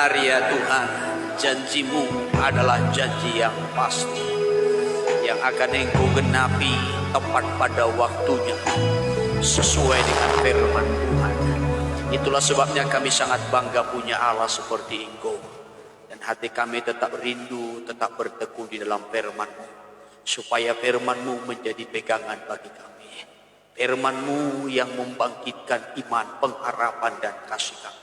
Benar ya Tuhan, janji-Mu adalah janji yang pasti, yang akan Engkau genapi tepat pada waktunya, sesuai dengan firman Tuhan. Itulah sebabnya kami sangat bangga punya Allah seperti Engkau. Dan hati kami tetap rindu, tetap bertekun di dalam firman-Mu, supaya firman-Mu menjadi pegangan bagi kami. Firman-Mu yang membangkitkan iman, pengharapan, dan kasih kami,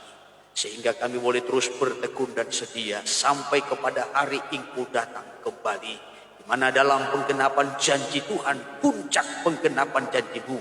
sehingga kami boleh terus bertekun dan setia sampai kepada hari Engkau datang kembali, di mana dalam penggenapan janji Tuhan, puncak penggenapan janji-Mu,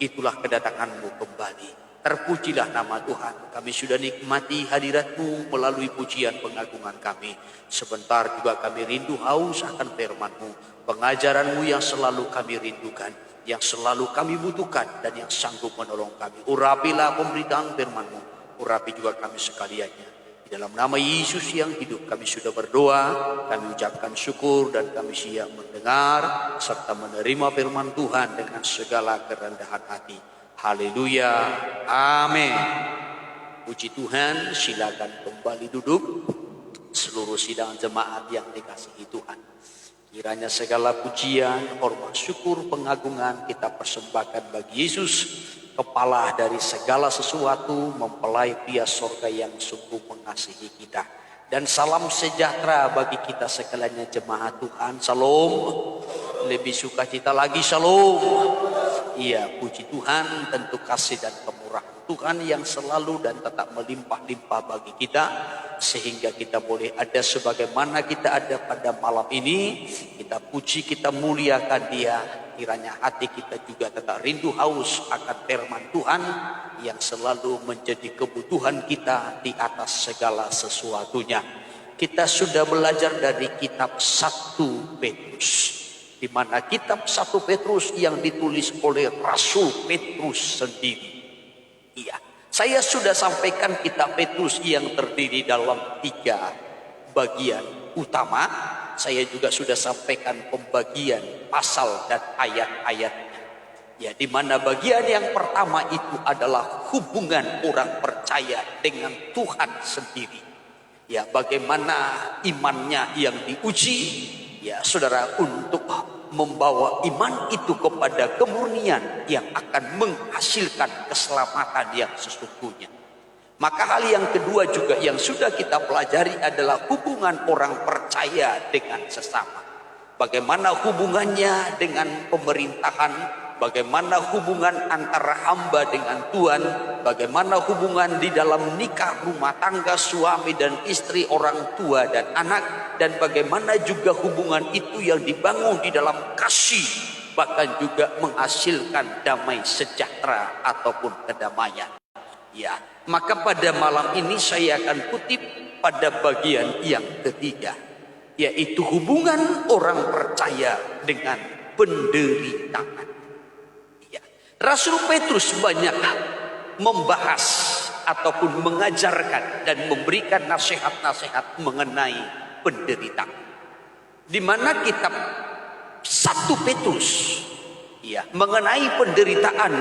itulah kedatangan-Mu kembali. Terpujilah nama Tuhan. Kami sudah nikmati hadirat-Mu melalui pujian pengagungan kami. Sebentar juga kami rindu haus akan firman-Mu, pengajaran-Mu yang selalu kami rindukan, yang selalu kami butuhkan, dan yang sanggup menolong kami. Urapilah pemberitaan firman-Mu, urapi juga kami sekaliannya. Di dalam nama Yesus yang hidup kami sudah berdoa, kami ucapkan syukur, dan kami siap mendengar serta menerima firman Tuhan dengan segala kerendahan hati. Haleluya, amin. Puji Tuhan, silakan kembali duduk. Seluruh sidang jemaat yang dikasihi Tuhan, kiranya segala pujian, hormat, syukur, pengagungan kita persembahkan bagi Yesus, kepala dari segala sesuatu, mempelai pria sorga yang sungguh mengasihi kita. Dan salam sejahtera bagi kita sekalian jemaat Tuhan. Shalom. Lebih sukacita lagi, shalom. Iya, puji Tuhan, tentu kasih dan kemurahan Tuhan yang selalu dan tetap melimpah-limpah bagi kita, sehingga kita boleh ada sebagaimana kita ada pada malam ini. Kita puji, kita muliakan Dia. Kiranya hati kita juga tetap rindu haus akan firman Tuhan yang selalu menjadi kebutuhan kita di atas segala sesuatunya. Kita sudah belajar dari kitab 1 Petrus, di mana kitab 1 Petrus yang ditulis oleh Rasul Petrus sendiri. Iya, saya sudah sampaikan kitab Petrus yang terdiri dalam 3 bagian utama. Saya juga sudah sampaikan pembagian pasal dan ayat-ayatnya. Ya, di mana bagian yang pertama itu adalah hubungan orang percaya dengan Tuhan sendiri. Ya, bagaimana imannya yang diuji, ya saudara, untuk membawa iman itu kepada kemurnian yang akan menghasilkan keselamatan yang sesungguhnya. Maka hal yang kedua juga yang sudah kita pelajari adalah hubungan orang percaya dengan sesama. Bagaimana hubungannya dengan pemerintahan, bagaimana hubungan antara hamba dengan Tuhan, bagaimana hubungan di dalam nikah rumah tangga suami dan istri, orang tua dan anak, dan bagaimana juga hubungan itu yang dibangun di dalam kasih, bahkan juga menghasilkan damai sejahtera ataupun kedamaian. Ya, maka pada malam ini saya akan kutip pada bagian yang ketiga, yaitu hubungan orang percaya dengan penderitaan. Ya, Rasul Petrus banyak membahas ataupun mengajarkan dan memberikan nasihat-nasihat mengenai penderitaan. Di mana kitab 1 Petrus, ya, mengenai penderitaan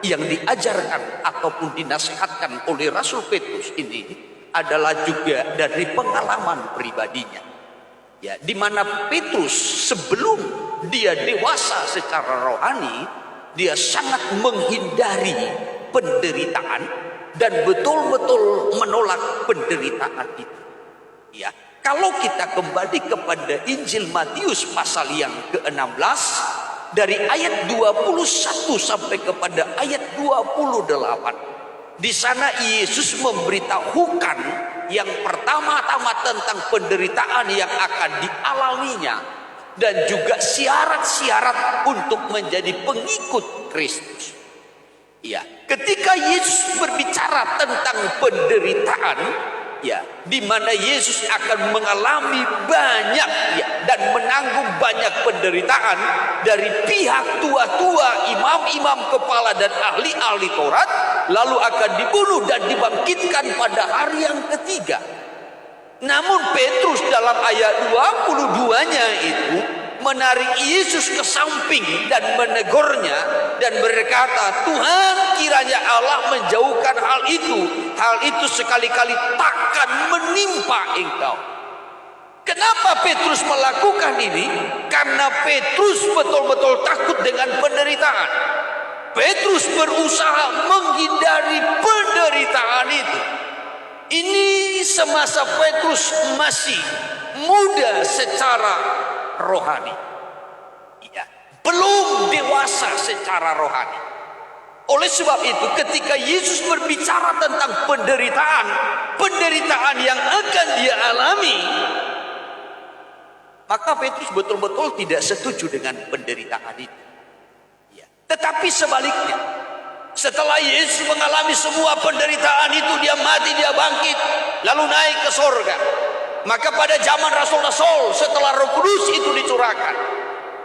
yang diajarkan ataupun dinasihatkan oleh Rasul Petrus ini adalah juga dari pengalaman pribadinya. Ya, di mana Petrus sebelum dia dewasa secara rohani, dia sangat menghindari penderitaan dan betul-betul menolak penderitaan itu. Ya, kalau kita kembali kepada Injil Matius pasal yang ke-16, dari ayat 21 sampai kepada ayat 28. Di sana Yesus memberitahukan yang pertama-tama tentang penderitaan yang akan dialaminya, dan juga syarat-syarat untuk menjadi pengikut Kristus. Ya, ketika Yesus berbicara tentang penderitaan, ya, di mana Yesus akan mengalami banyak, ya, dan menanggung banyak penderitaan dari pihak tua-tua, imam-imam kepala dan ahli-ahli Taurat, lalu akan dibunuh dan dibangkitkan pada hari yang ketiga. Namun Petrus dalam ayat 22-nya itu menarik Yesus ke samping dan menegurnya dan berkata, Tuhan, kiranya Allah menjauhkan hal itu. Hal itu sekali-kali takkan menimpa engkau. Kenapa Petrus melakukan ini? Karena Petrus betul-betul takut dengan penderitaan. Petrus berusaha menghindari penderitaan itu. Ini semasa Petrus masih muda secara rohani. Ya, belum dewasa secara rohani. Oleh sebab itu ketika Yesus berbicara tentang penderitaan yang akan dia alami, maka Petrus betul-betul tidak setuju dengan penderitaan itu. Ya. Tetapi sebaliknya, setelah Yesus mengalami semua penderitaan itu, dia mati, dia bangkit, lalu naik ke sorga. Maka pada zaman Rasul-Rasul, setelah Roh Kudus itu dicurahkan,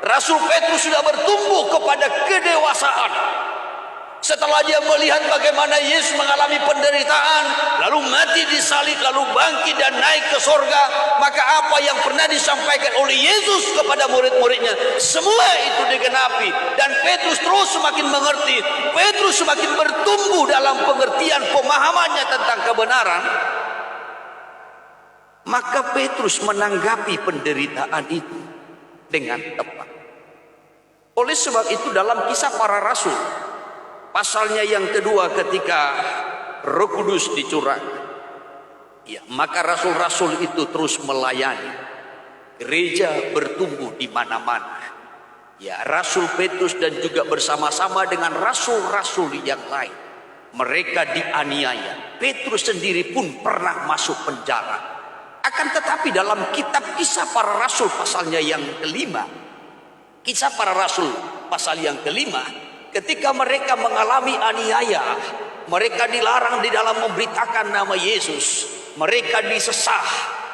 Rasul Petrus sudah bertumbuh kepada kedewasaan. Setelah dia melihat bagaimana Yesus mengalami penderitaan, lalu mati disalib, lalu bangkit dan naik ke sorga, maka apa yang pernah disampaikan oleh Yesus kepada murid-muridnya, semua itu digenapi. Dan Petrus terus semakin mengerti, Petrus semakin bertumbuh dalam pengertian pemahamannya tentang kebenaran. Maka Petrus menanggapi penderitaan itu dengan tepat. Oleh sebab itu dalam Kisah Para Rasul, pasalnya yang kedua, ketika Roh Kudus dicurahkan, ya, maka rasul-rasul itu terus melayani. Gereja bertumbuh di mana-mana. Ya, Rasul Petrus dan juga bersama-sama dengan rasul-rasul yang lain, mereka dianiaya. Petrus sendiri pun pernah masuk penjara. Akan tetapi dalam kitab Kisah Para Rasul pasalnya yang kelima, Kisah Para Rasul pasal yang kelima, ketika mereka mengalami aniaya, mereka dilarang di dalam memberitakan nama Yesus, mereka disesah,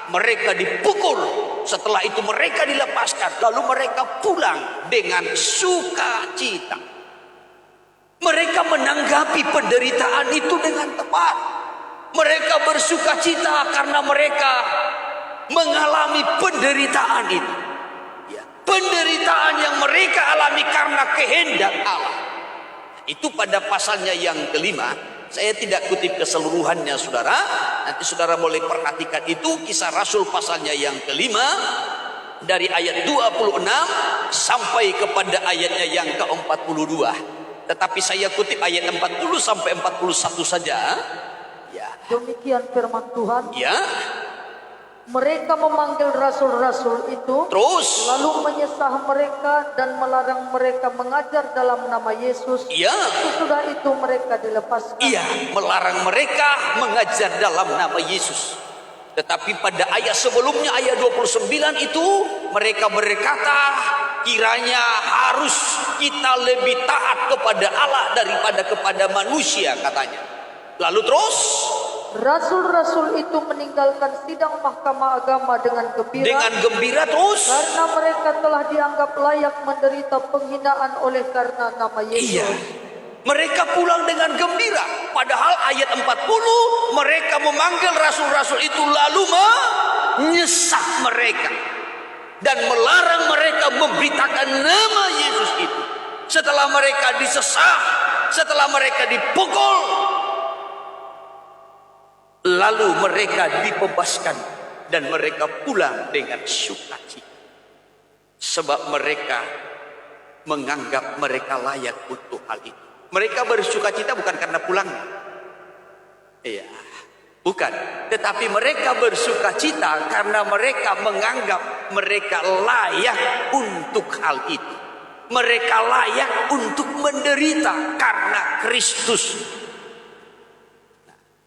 mereka dipukul. Setelah itu mereka dilepaskan, lalu mereka pulang dengan sukacita. Mereka menanggapi penderitaan itu dengan tepat. Mereka bersukacita karena mereka mengalami penderitaan itu. Ya, penderitaan yang mereka alami karena kehendak Allah. Itu pada pasalnya yang kelima. Saya tidak kutip keseluruhannya, saudara. Nanti saudara boleh perhatikan itu, Kisah Rasul pasalnya yang kelima, dari ayat 26 sampai kepada ayatnya yang ke-42. Tetapi saya kutip ayat 40 sampai 41 saja. Ya. Demikian firman Tuhan. Ya. Mereka memanggil rasul-rasul itu, terus lalu menyesah mereka dan melarang mereka mengajar dalam nama Yesus. Iya. Sesudah itu mereka dilepaskan. Iya, melarang mereka mengajar dalam nama Yesus. Tetapi pada ayat sebelumnya, ayat 29 itu, mereka berkata, kiranya harus kita lebih taat kepada Allah daripada kepada manusia, katanya. Lalu terus, rasul-rasul itu meninggalkan sidang mahkamah agama dengan gembira. Dengan gembira terus. Karena mereka telah dianggap layak menderita penghinaan oleh karena nama Yesus. Iya. Mereka pulang dengan gembira. Padahal ayat 40, mereka memanggil rasul-rasul itu lalu menyesat mereka. Dan melarang mereka memberitakan nama Yesus itu. Setelah mereka disesah, setelah mereka dipukul, lalu mereka dibebaskan dan mereka pulang dengan sukacita. Sebab mereka menganggap mereka layak untuk hal itu. Mereka bersukacita bukan karena pulang. Iya, bukan. Tetapi mereka bersukacita karena mereka menganggap mereka layak untuk hal itu. Mereka layak untuk menderita karena Kristus.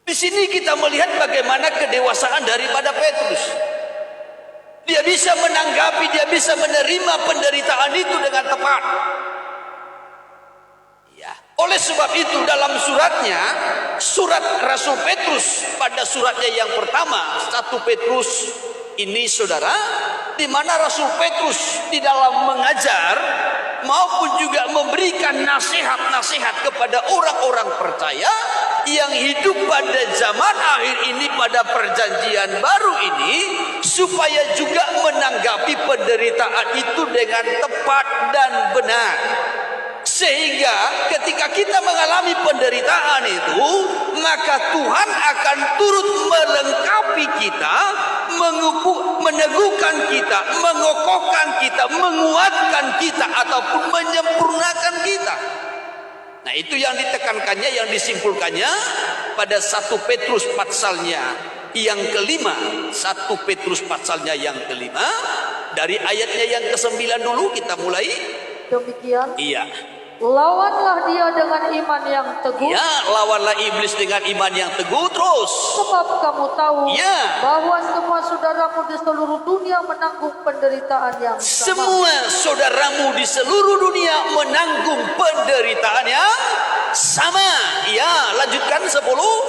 Di sini kita melihat bagaimana kedewasaan daripada Petrus. Dia bisa menanggapi, dia bisa menerima penderitaan itu dengan tepat. Ya, oleh sebab itu dalam suratnya, surat Rasul Petrus pada suratnya yang pertama, 1 Petrus ini, saudara, di mana Rasul Petrus di dalam mengajar maupun juga memberikan nasihat-nasihat kepada orang-orang percaya, yang hidup pada zaman akhir ini, pada perjanjian baru ini, supaya juga menanggapi penderitaan itu dengan tepat dan benar. Sehingga ketika kita mengalami penderitaan itu, maka Tuhan akan turut melengkapi kita, meneguhkan kita, mengokohkan kita, menguatkan kita, ataupun menyempurnakan kita. Nah, itu yang ditekankannya, yang disimpulkannya pada 1 Petrus pasalnya yang kelima. 1 Petrus pasalnya yang kelima, dari ayatnya yang ke-9 dulu kita mulai. Demikian. Iya. Lawanlah dia dengan iman yang teguh. Ya, lawanlah iblis dengan iman yang teguh terus. Sebab kamu tahu Ya. bahwa semua saudaramu di seluruh dunia menanggung penderitaan yang sama. Semua saudaramu di seluruh dunia menanggung penderitaan yang sama. Ya, lanjutkan 10.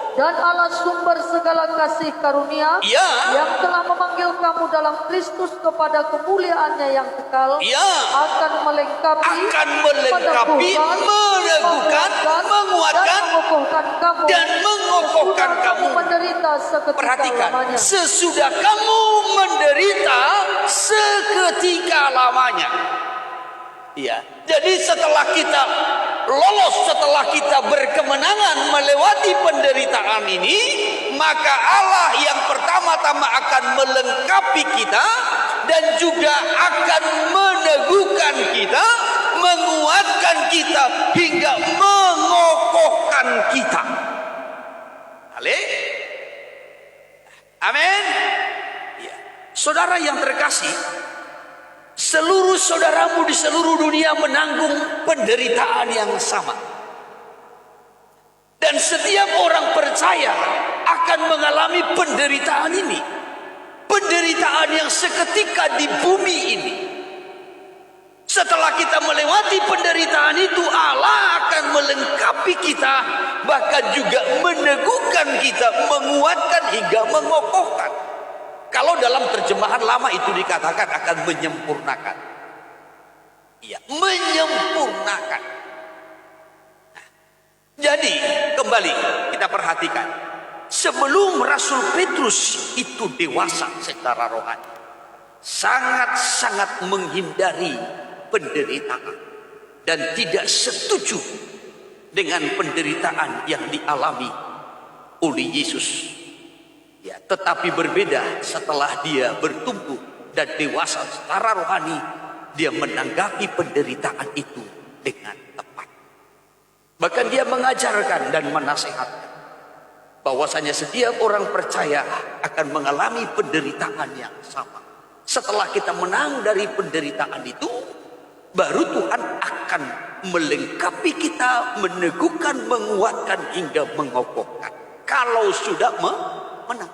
Dan Allah sumber segala kasih karunia, Ya. yang telah memanggil kamu dalam Kristus kepada kemuliaannya yang kekal, Ya. akan melengkapi, meneguhkan, menguatkan, dan mengokohkan kamu kamu. menderita seketika Perhatikan, lamanya. sesudah kamu menderita seketika lamanya. Ya, jadi setelah kita lolos, setelah kita berkemenangan melewati penderitaan ini, maka Allah yang pertama-tama akan melengkapi kita dan juga akan meneguhkan kita, menguatkan kita, hingga mengokohkan kita. Amin. Ya. Saudara yang terkasih, seluruh saudaramu di seluruh dunia menanggung penderitaan yang sama. Dan setiap orang percaya akan mengalami penderitaan ini. Penderitaan yang seketika di bumi ini. Setelah kita melewati penderitaan itu, Allah akan melengkapi kita, bahkan juga meneguhkan kita, menguatkan hingga mengokohkan. Kalau dalam terjemahan lama itu dikatakan akan menyempurnakan. Iya, menyempurnakan. Nah, jadi kembali kita perhatikan, sebelum Rasul Petrus itu dewasa secara rohani, sangat-sangat menghindari penderitaan dan tidak setuju dengan penderitaan yang dialami oleh Yesus. Ya, tetapi berbeda setelah dia bertumbuh dan dewasa secara rohani, dia menanggapi penderitaan itu dengan tepat. Bahkan dia mengajarkan dan menasihatkan bahwasanya setiap orang percaya akan mengalami penderitaan yang sama. Setelah kita menang dari penderitaan itu, baru Tuhan akan melengkapi kita, meneguhkan, menguatkan hingga mengokohkan. Kalau sudah menang.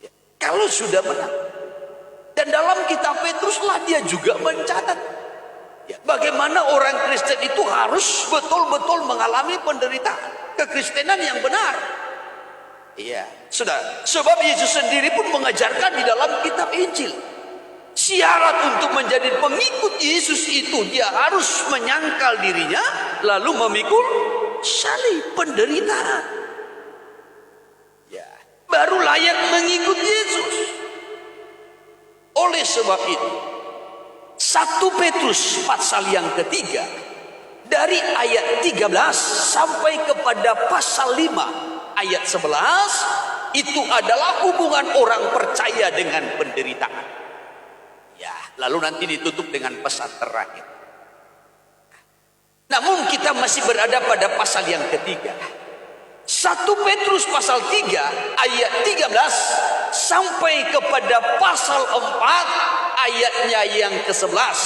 Ya, kalau sudah menang. Dan dalam kitab Petruslah dia juga mencatat, ya, bagaimana orang Kristen itu harus betul-betul mengalami penderitaan, kekristenan yang benar. Iya, sudah. Sebab Yesus sendiri pun mengajarkan di dalam kitab Injil, syarat untuk menjadi pengikut Yesus itu dia harus menyangkal dirinya, lalu memikul salib, penderitaan. Ya, baru layak mengikut Yesus. Oleh sebab itu, 1 Petrus pasal yang ketiga, dari ayat 13 sampai kepada pasal 5 ayat 11, itu adalah hubungan orang percaya dengan penderitaan. Ya, lalu nanti ditutup dengan pesan terakhir. Namun kita masih berada pada pasal yang ketiga. 1 Petrus pasal 3 ayat 13 sampai kepada pasal 4 ayatnya yang ke-11.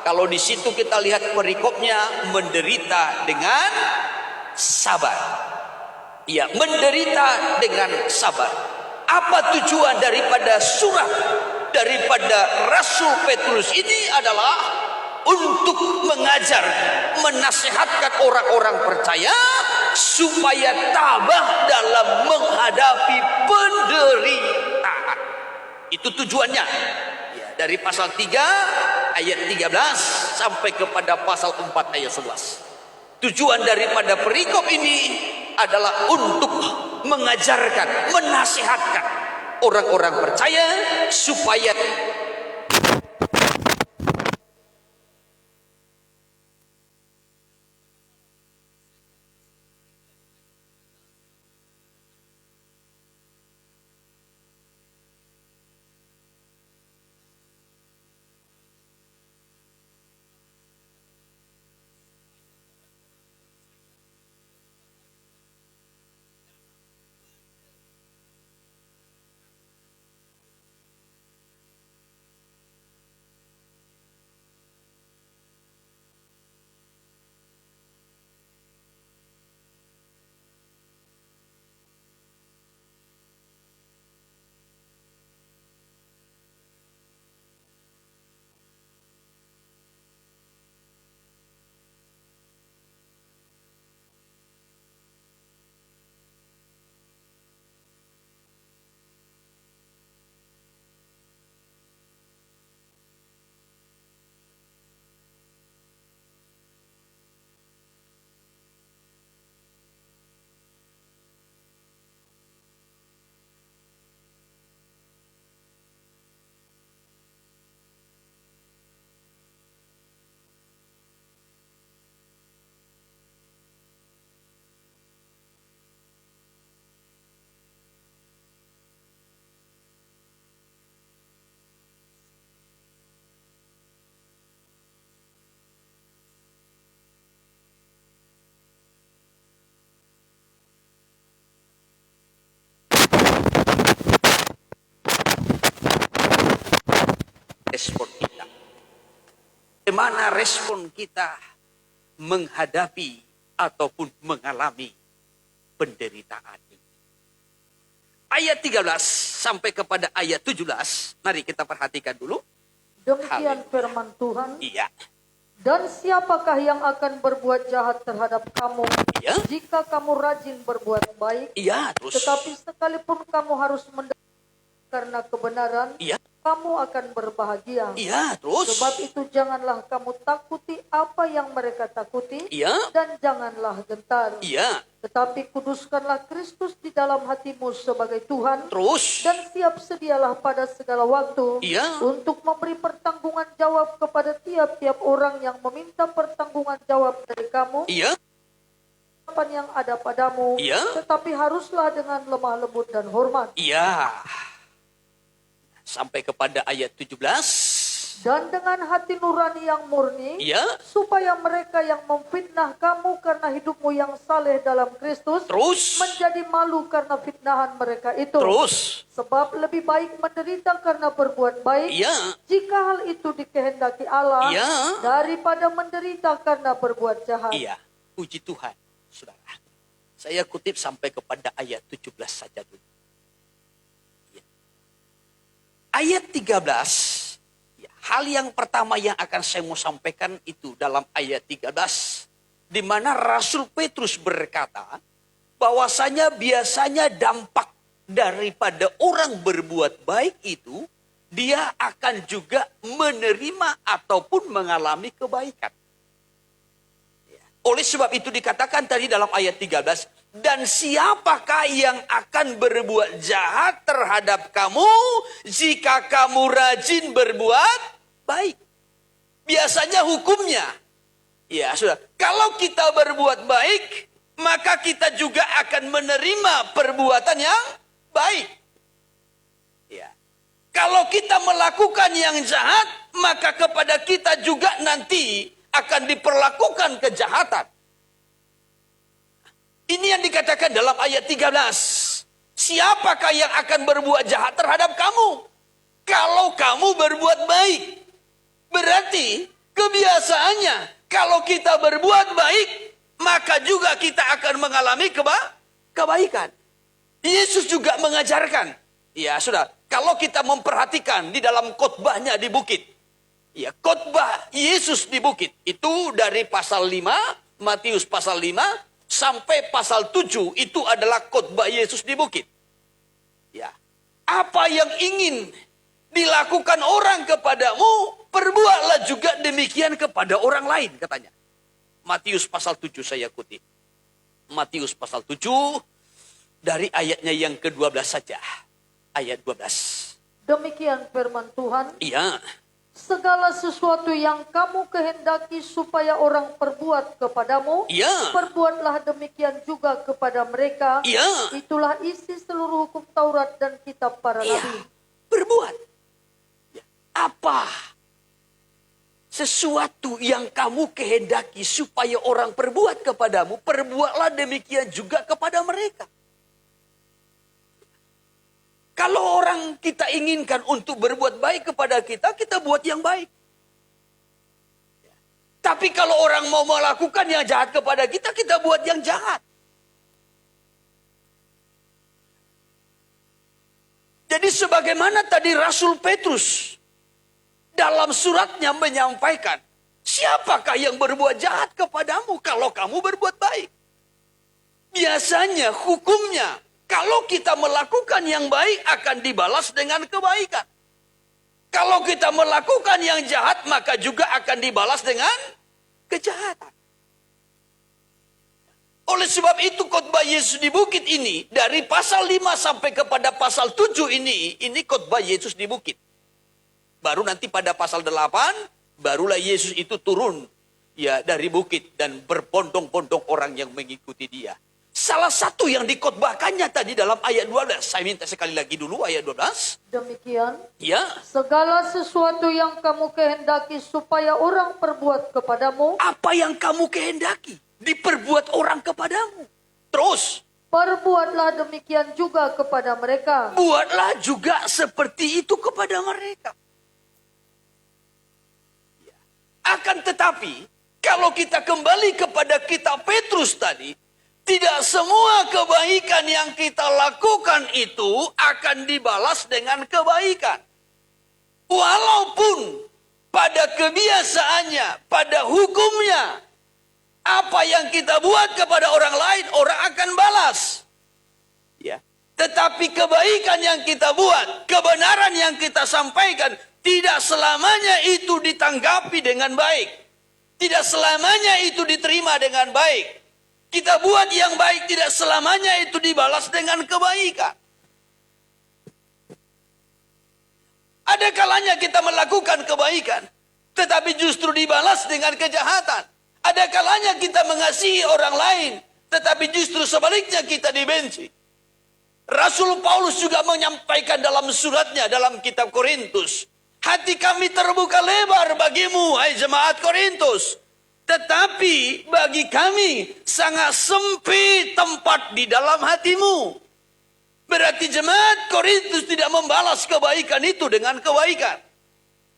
Kalau di situ kita lihat perikopnya, menderita dengan sabar. Ya, menderita dengan sabar. Apa tujuan daripada surat daripada Rasul Petrus ini adalah untuk mengajar, menasihatkan orang-orang percaya supaya tabah dalam menghadapi penderitaan. Itu tujuannya. Ya, dari pasal 3 ayat 13 sampai kepada pasal 4 ayat 11. Tujuan daripada perikop ini adalah untuk mengajarkan, menasihatkan orang-orang percaya supaya respon kita. Bagaimana respon kita menghadapi ataupun mengalami penderitaan ini. Ayat 13 sampai kepada ayat 17, mari kita perhatikan dulu. Demikian firman Tuhan. Iya. Dan siapakah yang akan berbuat jahat terhadap kamu Iya. jika kamu rajin berbuat baik? Iya, terus. Tetapi sekalipun kamu harus menderita karena kebenaran, Iya. kamu akan berbahagia. Iya, terus. Sebab itu janganlah kamu takuti apa yang mereka takuti, Iya. dan janganlah gentar. Iya, Tetapi kuduskanlah Kristus di dalam hatimu sebagai Tuhan, terus. dan siap sedialah pada segala waktu Iya. untuk memberi pertanggungan jawab kepada tiap-tiap orang yang meminta pertanggungan jawab dari kamu. Iya. Apa yang ada padamu, Iya. tetapi haruslah dengan lemah lembut dan hormat. Iya. Sampai kepada ayat 17. Dan dengan hati nurani yang murni, Iya. supaya mereka yang memfitnah kamu karena hidupmu yang saleh dalam Kristus Terus. menjadi malu karena fitnahan mereka itu. Terus. Sebab lebih baik menderita karena berbuat baik, Iya. jika hal itu dikehendaki Allah, Iya. daripada menderita karena berbuat jahat. Iya. Puji Tuhan, saudara. Saya kutip sampai kepada ayat 17 saja dulu. Ya. Ayat 13. Ya, hal yang pertama yang akan saya mau sampaikan itu dalam ayat 13. Di mana Rasul Petrus berkata, bahwasanya biasanya dampak daripada orang berbuat baik itu, dia akan juga menerima ataupun mengalami kebaikan. Oleh sebab itu dikatakan tadi dalam ayat 13, dan siapakah yang akan berbuat jahat terhadap kamu jika kamu rajin berbuat baik? Biasanya hukumnya, ya sudah, kalau kita berbuat baik, maka kita juga akan menerima perbuatan yang baik. Ya. Kalau kita melakukan yang jahat, maka kepada kita juga nanti akan diperlakukan kejahatan. Ini yang dikatakan dalam ayat 13. Siapakah yang akan berbuat jahat terhadap kamu? Kalau kamu berbuat baik. Berarti kebiasaannya, kalau kita berbuat baik, maka juga kita akan mengalami kebaikan. Yesus juga mengajarkan. Ya sudah, kalau kita memperhatikan di dalam khotbahnya di bukit. Ya, khotbah Yesus di bukit itu dari pasal 5, Matius pasal 5 sampai pasal 7 itu adalah khotbah Yesus di bukit. Ya. Apa yang ingin dilakukan orang kepadamu, perbuatlah juga demikian kepada orang lain, katanya. Matius pasal 7 saya kutip. Matius pasal 7 dari ayatnya yang ke-12 saja. Ayat 12. Demikian firman Tuhan. Iya. Segala sesuatu yang kamu kehendaki supaya orang perbuat kepadamu, Iya. perbuatlah demikian juga kepada mereka. Iya. Itulah isi seluruh hukum Taurat dan kitab para Iya. nabi. Berbuat. Ya. Apa? Sesuatu yang kamu kehendaki supaya orang perbuat kepadamu, perbuatlah demikian juga kepada mereka. Kalau orang kita inginkan untuk berbuat baik kepada kita, kita buat yang baik. Tapi kalau orang mau melakukan yang jahat kepada kita, kita buat yang jahat. Jadi sebagaimana tadi Rasul Petrus dalam suratnya menyampaikan, siapakah yang berbuat jahat kepadamu kalau kamu berbuat baik? Biasanya hukumnya, kalau kita melakukan yang baik akan dibalas dengan kebaikan. Kalau kita melakukan yang jahat maka juga akan dibalas dengan kejahatan. Oleh sebab itu khotbah Yesus di bukit ini dari pasal 5 sampai kepada pasal 7 ini khotbah Yesus di bukit. Baru nanti pada pasal 8 barulah Yesus itu turun ya dari bukit dan berbondong-bondong orang yang mengikuti dia. Salah satu yang dikhotbahkannya tadi dalam ayat 12. Saya minta sekali lagi dulu ayat 12. Demikian, Ya. segala sesuatu yang kamu kehendaki supaya orang perbuat kepadamu, Apa yang kamu kehendaki diperbuat orang kepadamu. Terus, perbuatlah demikian juga kepada mereka. buatlah juga seperti itu kepada mereka. Akan tetapi, kalau kita kembali kepada kitab Petrus tadi, tidak semua kebaikan yang kita lakukan itu akan dibalas dengan kebaikan. Walaupun pada kebiasaannya, pada hukumnya, apa yang kita buat kepada orang lain, orang akan balas. Ya. Tetapi kebaikan yang kita buat, kebenaran yang kita sampaikan, tidak selamanya itu ditanggapi dengan baik. Tidak selamanya itu diterima dengan baik. Kita buat yang baik tidak selamanya itu dibalas dengan kebaikan. Ada kalanya kita melakukan kebaikan, tetapi justru dibalas dengan kejahatan. Ada kalanya kita mengasihi orang lain, tetapi justru sebaliknya kita dibenci. Rasul Paulus juga menyampaikan dalam suratnya dalam kitab Korintus, hati kami terbuka lebar bagimu, hai jemaat Korintus. Tetapi bagi kami sangat sempit tempat di dalam hatimu. Berarti jemaat Korintus tidak membalas kebaikan itu dengan kebaikan.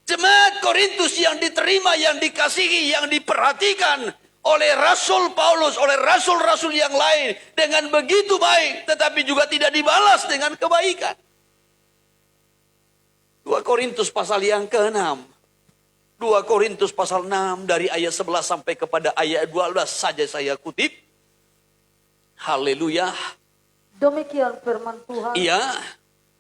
Jemaat Korintus yang diterima, yang dikasihi, yang diperhatikan oleh Rasul Paulus, oleh rasul-rasul yang lain dengan begitu baik, tetapi juga tidak dibalas dengan kebaikan. 2 Korintus pasal yang ke-6. 2 Korintus pasal 6 dari ayat 11 sampai kepada ayat 12 saja saya kutip. Haleluya. Demikian firman Tuhan. Iya.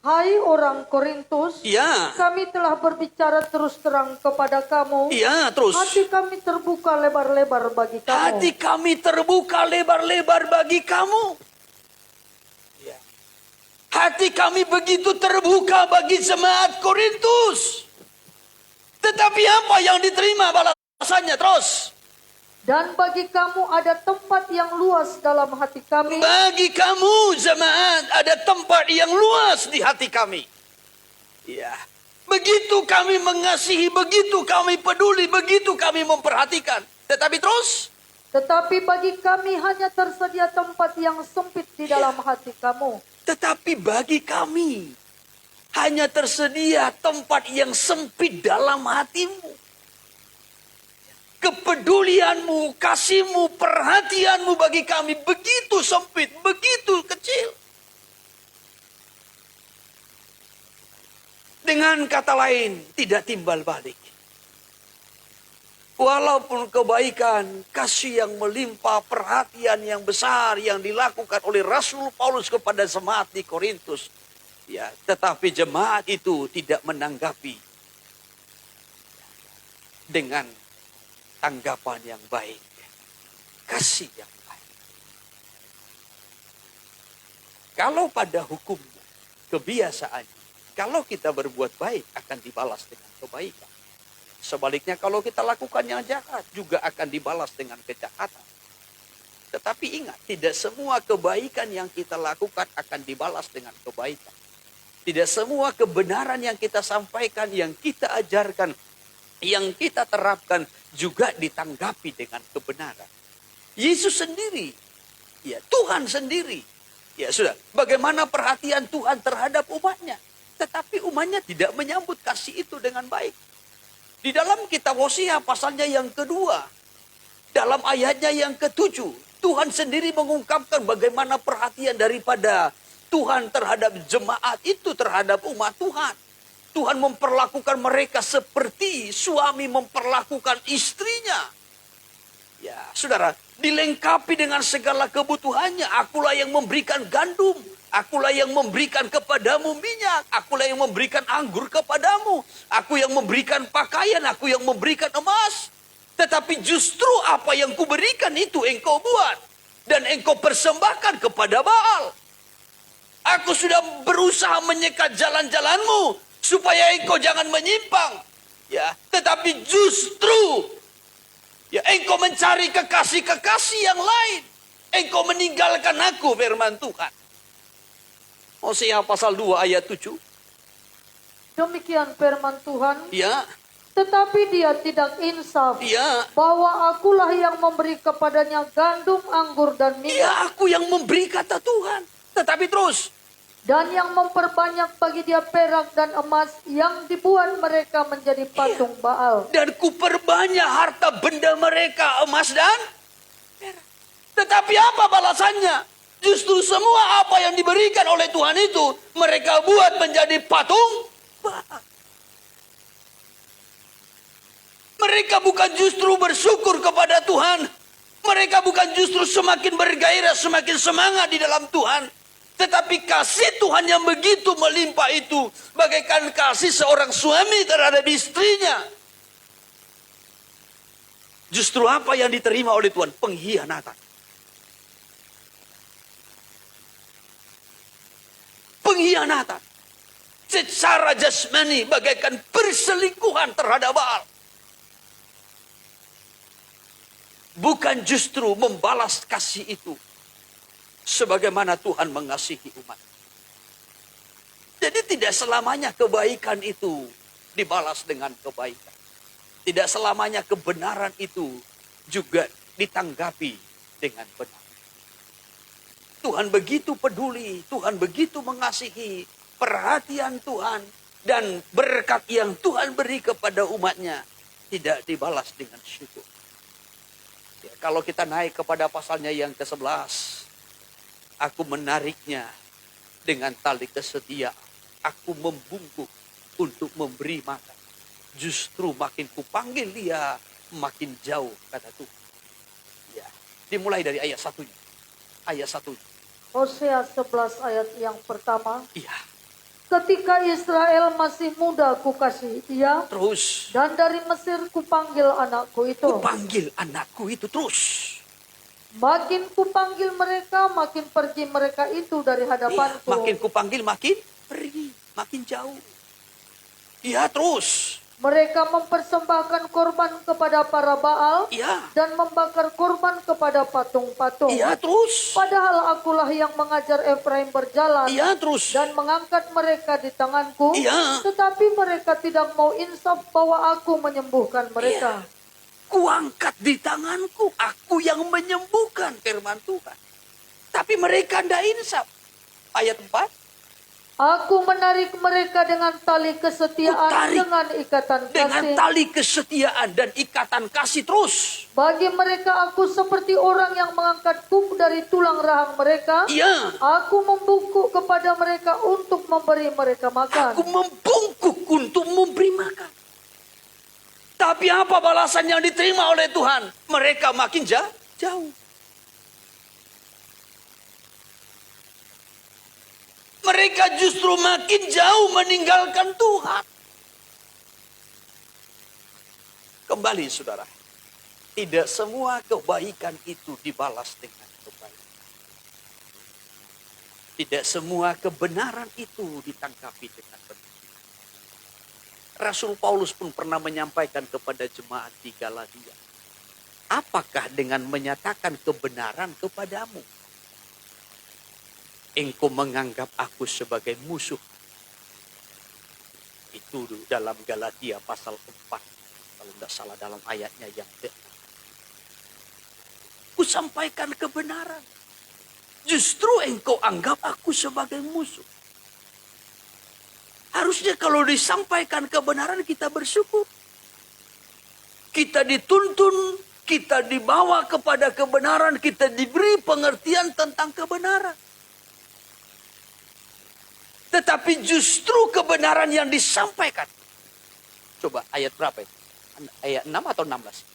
Hai orang Korintus, Iya. kami telah berbicara terus terang kepada kamu. Iya, terus. Hati kami terbuka lebar-lebar bagi kamu. Hati kami terbuka lebar-lebar bagi kamu. Ya. Hati kami begitu terbuka bagi jemaat Korintus. Tetapi apa yang diterima balasannya terus? Dan bagi kamu ada tempat yang luas dalam hati kami. Bagi kamu jemaat ada tempat yang luas di hati kami. Ya. Begitu kami mengasihi, begitu kami peduli, begitu kami memperhatikan. Tetapi terus? Tetapi bagi kami hanya tersedia tempat yang sempit di dalam hati kamu. Tetapi bagi kami hanya tersedia tempat yang sempit dalam hatimu. Kepedulianmu, kasihmu, perhatianmu bagi kami begitu sempit, begitu kecil. Dengan kata lain, tidak timbal balik. Walaupun kebaikan, kasih yang melimpah, perhatian yang besar yang dilakukan oleh Rasul Paulus kepada jemaat di Korintus, ya, tetapi jemaat itu tidak menanggapi dengan tanggapan yang baik. kasih yang baik. Kalau pada hukumnya, kebiasaannya, kalau kita berbuat baik akan dibalas dengan kebaikan. Sebaliknya kalau kita lakukan yang jahat juga akan dibalas dengan kejahatan. Tetapi ingat, tidak semua kebaikan yang kita lakukan akan dibalas dengan kebaikan. Tidak semua kebenaran yang kita sampaikan, yang kita ajarkan, yang kita terapkan juga ditanggapi dengan kebenaran. Yesus sendiri, ya Tuhan sendiri, ya sudah, bagaimana perhatian Tuhan terhadap umatnya. Tetapi umatnya tidak menyambut kasih itu dengan baik. Di dalam kitab Hosea pasalnya yang kedua, dalam ayatnya yang ketujuh, Tuhan sendiri mengungkapkan bagaimana perhatian daripada Tuhan terhadap jemaat itu, terhadap umat Tuhan. Tuhan memperlakukan mereka seperti suami memperlakukan istrinya. Ya, saudara, dilengkapi dengan segala kebutuhannya. Akulah yang memberikan gandum. Akulah yang memberikan kepadamu minyak. Akulah yang memberikan anggur kepadamu. Aku yang memberikan pakaian. Aku yang memberikan emas. Tetapi justru apa yang kuberikan itu engkau buat. Dan engkau persembahkan kepada Baal. Aku sudah berusaha menyekat jalan-jalanmu. Supaya engkau jangan menyimpang. Ya, tetapi justru ya, engkau mencari kekasih-kekasih yang lain. Engkau meninggalkan aku, firman Tuhan. Hosea pasal 2 ayat 7. Demikian firman Tuhan. Ya. Tetapi dia tidak insaf. Ya. Bahwa akulah yang memberi kepadanya gandum, anggur, dan minyak. Ya, aku yang memberi, kata Tuhan. Tetapi terus. Dan yang memperbanyak bagi dia perak dan emas yang dibuat mereka menjadi patung Baal. Dan kuperbanyak harta benda mereka, emas dan perak. Tetapi apa balasannya? Justru semua apa yang diberikan oleh Tuhan itu mereka buat menjadi patung Baal. Mereka bukan justru bersyukur kepada Tuhan. Mereka bukan justru semakin bergairah, semakin semangat di dalam Tuhan. Tetapi kasih Tuhan yang begitu melimpah itu bagaikan kasih seorang suami terhadap istrinya. Justru apa yang diterima oleh Tuhan? Pengkhianatan. Pengkhianatan. Secara jasmani bagaikan perselingkuhan terhadap Baal. Bukan justru membalas kasih itu sebagaimana Tuhan mengasihi umat. Jadi tidak selamanya kebaikan itu dibalas dengan kebaikan. Tidak selamanya kebenaran itu juga ditanggapi dengan benar. Tuhan begitu peduli, Tuhan begitu mengasihi, perhatian Tuhan dan berkat yang Tuhan beri kepada umatnya tidak dibalas dengan syukur. Ya, kalau kita naik kepada pasalnya yang ke-11, aku menariknya dengan tali kesetiaan. Aku membungkuk untuk memberi makan. Justru makin kupanggil dia, makin jauh, kata Tuhan. Ya, dimulai dari ayat 1. Ayat 1. Hosea 11 ayat yang pertama. Iya. Ketika Israel masih muda kukasihi dia. Terus. Dan dari Mesir kupanggil anakku itu. Kupanggil anakku itu terus. Makin kupanggil mereka, makin pergi mereka itu dari hadapanku. Ya, makin kupanggil, makin pergi, makin jauh. Iya, terus. Mereka mempersembahkan korban kepada para Baal. Iya. Dan membakar korban kepada patung-patung. Iya, terus. Padahal akulah yang mengajar Efraim berjalan. Iya, terus. Dan mengangkat mereka di tanganku. Iya. Tetapi mereka tidak mau insaf bahwa aku menyembuhkan mereka. Iya. Kuangkat di tanganku, aku yang menyembuhkan, firman Tuhan. Tapi mereka tidak insaf. Ayat 4. Aku menarik mereka dengan tali kesetiaan, dengan ikatan kasih. Dengan tali kesetiaan dan ikatan kasih terus. Bagi mereka aku seperti orang yang mengangkat kuk dari tulang rahang mereka. Iya. Aku membungkuk kepada mereka untuk memberi mereka makan. Aku membungkuk untuk memberi makan. Tapi apa balasan yang diterima oleh Tuhan? Mereka makin jauh. Mereka justru makin jauh meninggalkan Tuhan. Kembali saudara. Tidak semua kebaikan itu dibalas dengan kebaikan. Tidak semua kebenaran itu ditanggapi dengan benar. Rasul Paulus pun pernah menyampaikan kepada jemaat di Galatia, apakah dengan menyatakan kebenaran kepadamu, engkau menganggap aku sebagai musuh? Itu dalam Galatia pasal 4, kalau tidak salah dalam ayatnya yang ke-6. Ku sampaikan kebenaran, justru engkau anggap aku sebagai musuh. Harusnya kalau disampaikan kebenaran kita bersyukur. Kita dituntun, kita dibawa kepada kebenaran, kita diberi pengertian tentang kebenaran. Tetapi justru kebenaran yang disampaikan. Coba ayat berapa itu? Ayat 6 atau 16?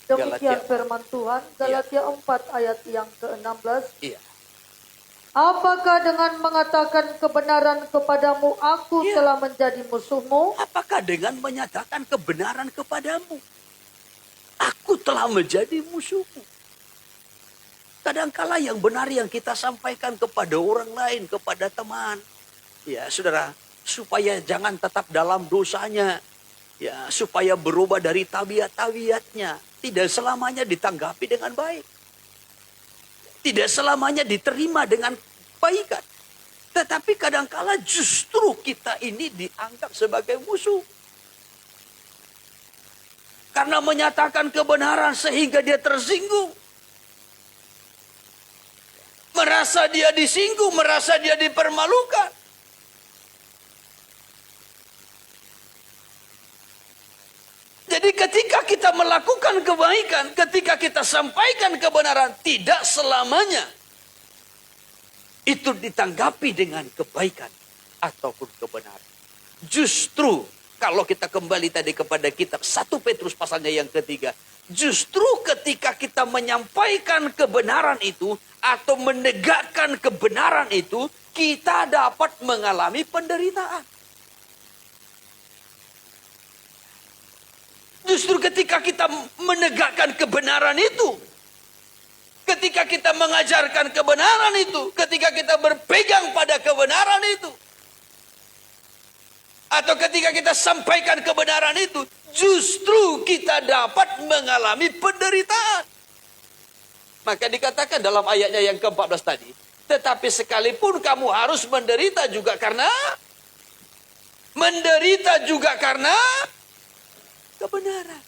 Demikian Galatia. firman Tuhan, Galatia 4 ayat yang ke-16. Iya. Apakah dengan mengatakan kebenaran kepadamu, aku Iya. telah menjadi musuhmu? Apakah dengan menyatakan kebenaran kepadamu, aku telah menjadi musuhmu? Kadangkala yang benar yang kita sampaikan kepada orang lain, kepada teman, ya saudara, supaya jangan tetap dalam dosanya, ya supaya berubah dari tabiat-tabiatnya, tidak selamanya ditanggapi dengan baik. Tidak selamanya diterima dengan kebaikan. Tetapi kadangkala justru kita ini dianggap sebagai musuh. Karena menyatakan kebenaran sehingga dia tersinggung. Merasa dia disinggung, merasa dia dipermalukan. Jadi ketika kita melakukan kebaikan, ketika kita sampaikan kebenaran, tidak selamanya itu ditanggapi dengan kebaikan ataupun kebenaran. Justru kalau kita kembali tadi kepada kitab 1 Petrus pasalnya yang ketiga, justru ketika kita menyampaikan kebenaran itu atau menegakkan kebenaran itu, kita dapat mengalami penderitaan. Justru ketika kita menegakkan kebenaran itu, ketika kita mengajarkan kebenaran itu, ketika kita berpegang pada kebenaran itu, atau ketika kita sampaikan kebenaran itu, justru kita dapat mengalami penderitaan. Maka dikatakan dalam ayatnya yang ke-14 tadi, tetapi sekalipun kamu harus menderita juga karena kebenaran.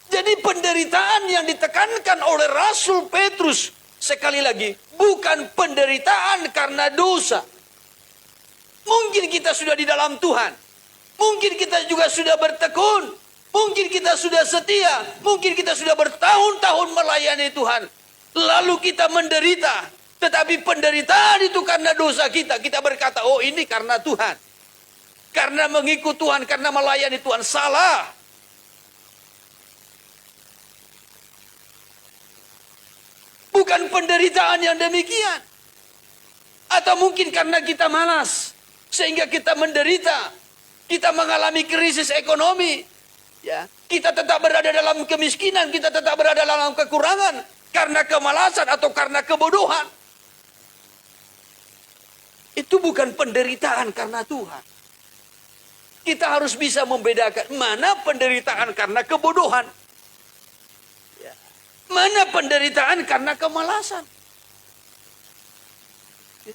Jadi penderitaan yang ditekankan oleh Rasul Petrus, sekali lagi, bukan penderitaan karena dosa. Mungkin kita sudah di dalam Tuhan. Mungkin kita juga sudah bertekun. Mungkin kita sudah setia. Mungkin kita sudah bertahun-tahun melayani Tuhan. Lalu kita menderita. Tetapi penderitaan itu karena dosa kita. Kita berkata, oh ini karena Tuhan. Karena mengikut Tuhan, karena melayani Tuhan. Salah. Bukan penderitaan yang demikian. Atau mungkin karena kita malas. Sehingga kita menderita. Kita mengalami krisis ekonomi. Ya, kita tetap berada dalam kemiskinan. Kita tetap berada dalam kekurangan. Karena kemalasan atau karena kebodohan. Itu bukan penderitaan karena Tuhan. Kita harus bisa membedakan mana penderitaan karena kebodohan. Ya. Mana penderitaan karena kemalasan.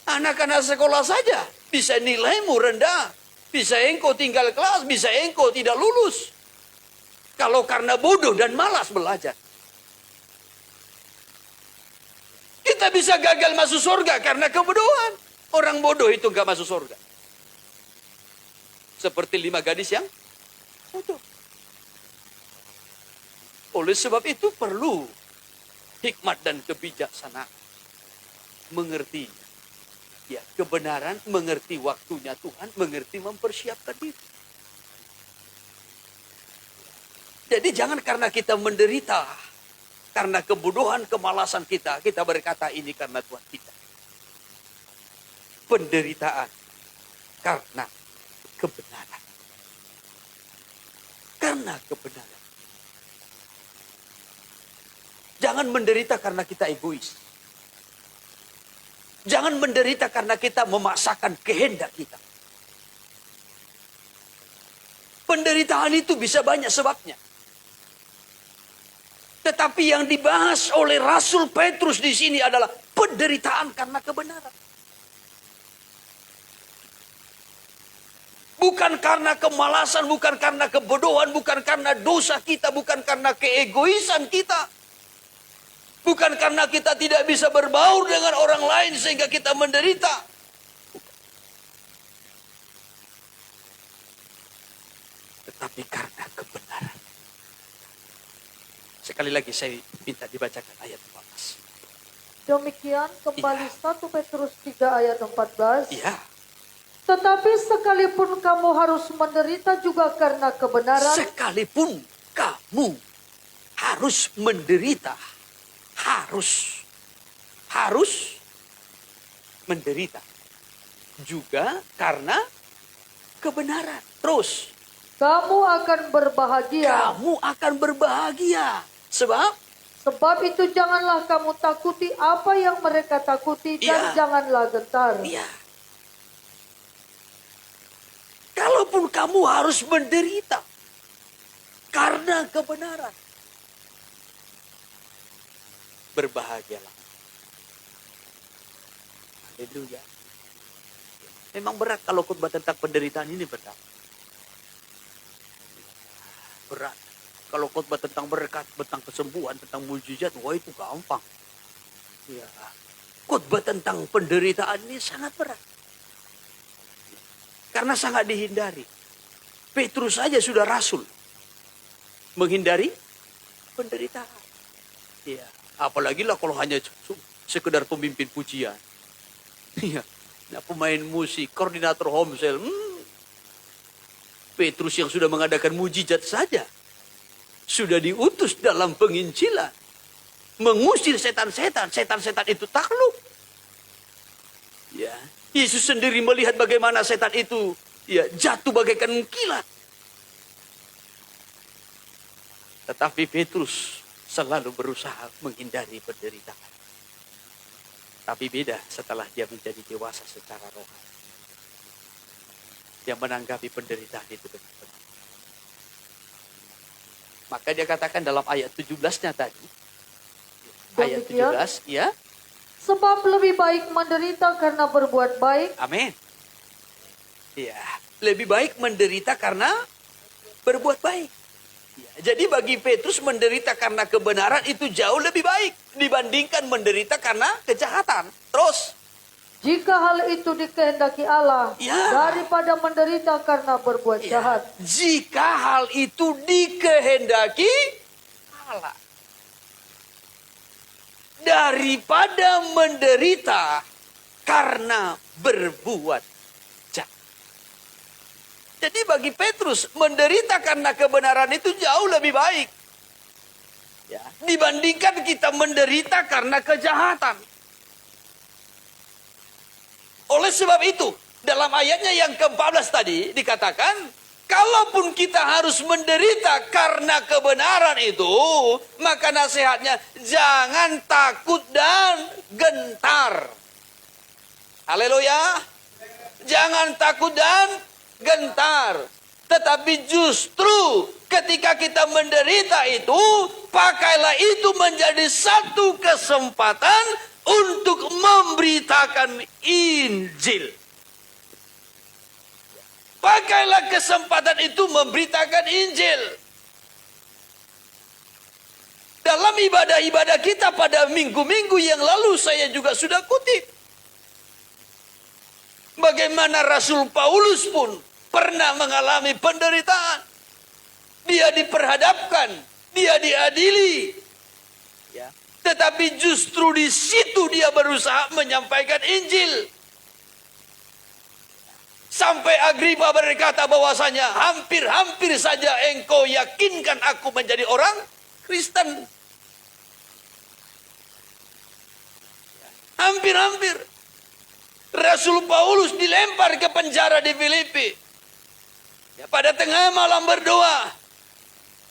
Anak-anak sekolah saja bisa nilaimu rendah. Bisa engkau tinggal kelas, bisa engkau tidak lulus. Kalau karena bodoh dan malas belajar. Kita bisa gagal masuk surga karena kebodohan. Orang bodoh itu gak masuk surga. Seperti 5 gadis yang bodoh. Oleh sebab itu perlu hikmat dan kebijaksanaan. Mengerti ya kebenaran, mengerti waktunya Tuhan, mengerti mempersiapkan diri. Jadi jangan karena kita menderita, karena kebodohan, kemalasan kita berkata ini karena Tuhan kita. Penderitaan karena karena kebenaran. Jangan menderita karena kita egois. Jangan menderita karena kita memaksakan kehendak kita. Penderitaan itu bisa banyak sebabnya. Tetapi yang dibahas oleh Rasul Petrus di sini adalah penderitaan karena kebenaran. Bukan karena kemalasan, bukan karena kebodohan, bukan karena dosa kita, bukan karena keegoisan kita. Bukan karena kita tidak bisa berbaur dengan orang lain sehingga kita menderita. Tetapi karena kebenaran. Sekali lagi saya minta dibacakan ayat 14. Demikian kembali 1 Petrus 3 ayat 14. Iya. Tetapi sekalipun kamu harus menderita juga karena kebenaran. Sekalipun kamu harus menderita. Harus menderita. Juga karena kebenaran. Terus. Kamu akan berbahagia. Kamu akan berbahagia. Sebab itu janganlah kamu takuti apa yang mereka takuti. Dan janganlah gentar. Iya. Kalaupun kamu harus menderita karena kebenaran, berbahagialah. Haleluya. Memang berat kalau khotbah tentang penderitaan ini, berat. Berat. Kalau khotbah tentang berkat, tentang kesembuhan, tentang mujizat, wah itu gampang. Ya. Khotbah tentang penderitaan ini sangat berat. Karena sangat dihindari. Petrus saja sudah rasul. Menghindari penderitaan. Ya. Apalagi lah kalau hanya sekedar pemimpin pujian. Ya. Nah, pemain musik, koordinator homesel. Petrus yang sudah mengadakan mujizat saja. Sudah diutus dalam penginjilan. Mengusir setan-setan. Setan-setan itu takluk. Ya. Yesus sendiri melihat bagaimana setan itu jatuh bagaikan kilat. Tetapi Petrus selalu berusaha menghindari penderitaan. Tapi beda setelah dia menjadi dewasa secara rohani. Dia menanggapi penderitaan itu dengan benar. Maka dia katakan dalam ayat 17-nya tadi. Ayat 17, ya. Sebab lebih baik menderita karena berbuat baik. Amin. Ya, lebih baik menderita karena berbuat baik. Ya, jadi bagi Petrus menderita karena kebenaran itu jauh lebih baik dibandingkan menderita karena kejahatan. Terus, jika hal itu dikehendaki Allah, daripada menderita karena berbuat jahat. Jika hal itu dikehendaki Allah, daripada menderita karena berbuat jahat. Jadi bagi Petrus, menderita karena kebenaran itu jauh lebih baik. Ya, dibandingkan kita menderita karena kejahatan. Oleh sebab itu, dalam ayatnya yang ke-14 tadi dikatakan, kalaupun kita harus menderita karena kebenaran itu, maka nasihatnya jangan takut dan gentar. Haleluya. Jangan takut dan gentar. Tetapi justru ketika kita menderita itu, pakailah itu menjadi satu kesempatan untuk memberitakan Injil. Pakailah kesempatan itu memberitakan Injil. Dalam ibadah-ibadah kita pada minggu-minggu yang lalu saya juga sudah kutip. Bagaimana Rasul Paulus pun pernah mengalami penderitaan. Dia diperhadapkan, dia diadili. Ya. Tetapi justru di situ dia berusaha menyampaikan Injil. Sampai Agripa berkata bahwasanya hampir-hampir saja engkau yakinkan aku menjadi orang Kristen. Hampir-hampir. Rasul Paulus dilempar ke penjara di Filipi. Ya, pada tengah malam berdoa.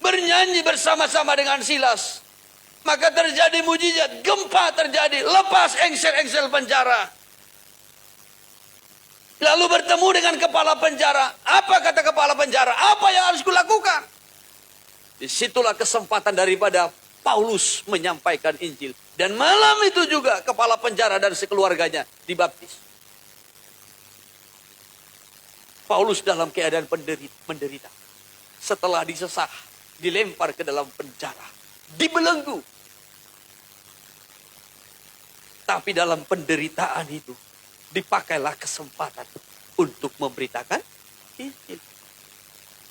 bernyanyi bersama-sama dengan Silas. Maka terjadi mujizat, gempa terjadi, lepas engsel-engsel penjara. Lalu bertemu dengan kepala penjara. Apa kata kepala penjara? Apa yang harus kulakukan? Disitulah kesempatan daripada Paulus menyampaikan Injil. Dan malam itu juga kepala penjara dan sekeluarganya dibaptis. Paulus dalam keadaan menderita. Setelah disesah, dilempar ke dalam penjara. Dibelenggu. Tapi dalam penderitaan itu, dipakailah kesempatan untuk memberitakan Injil.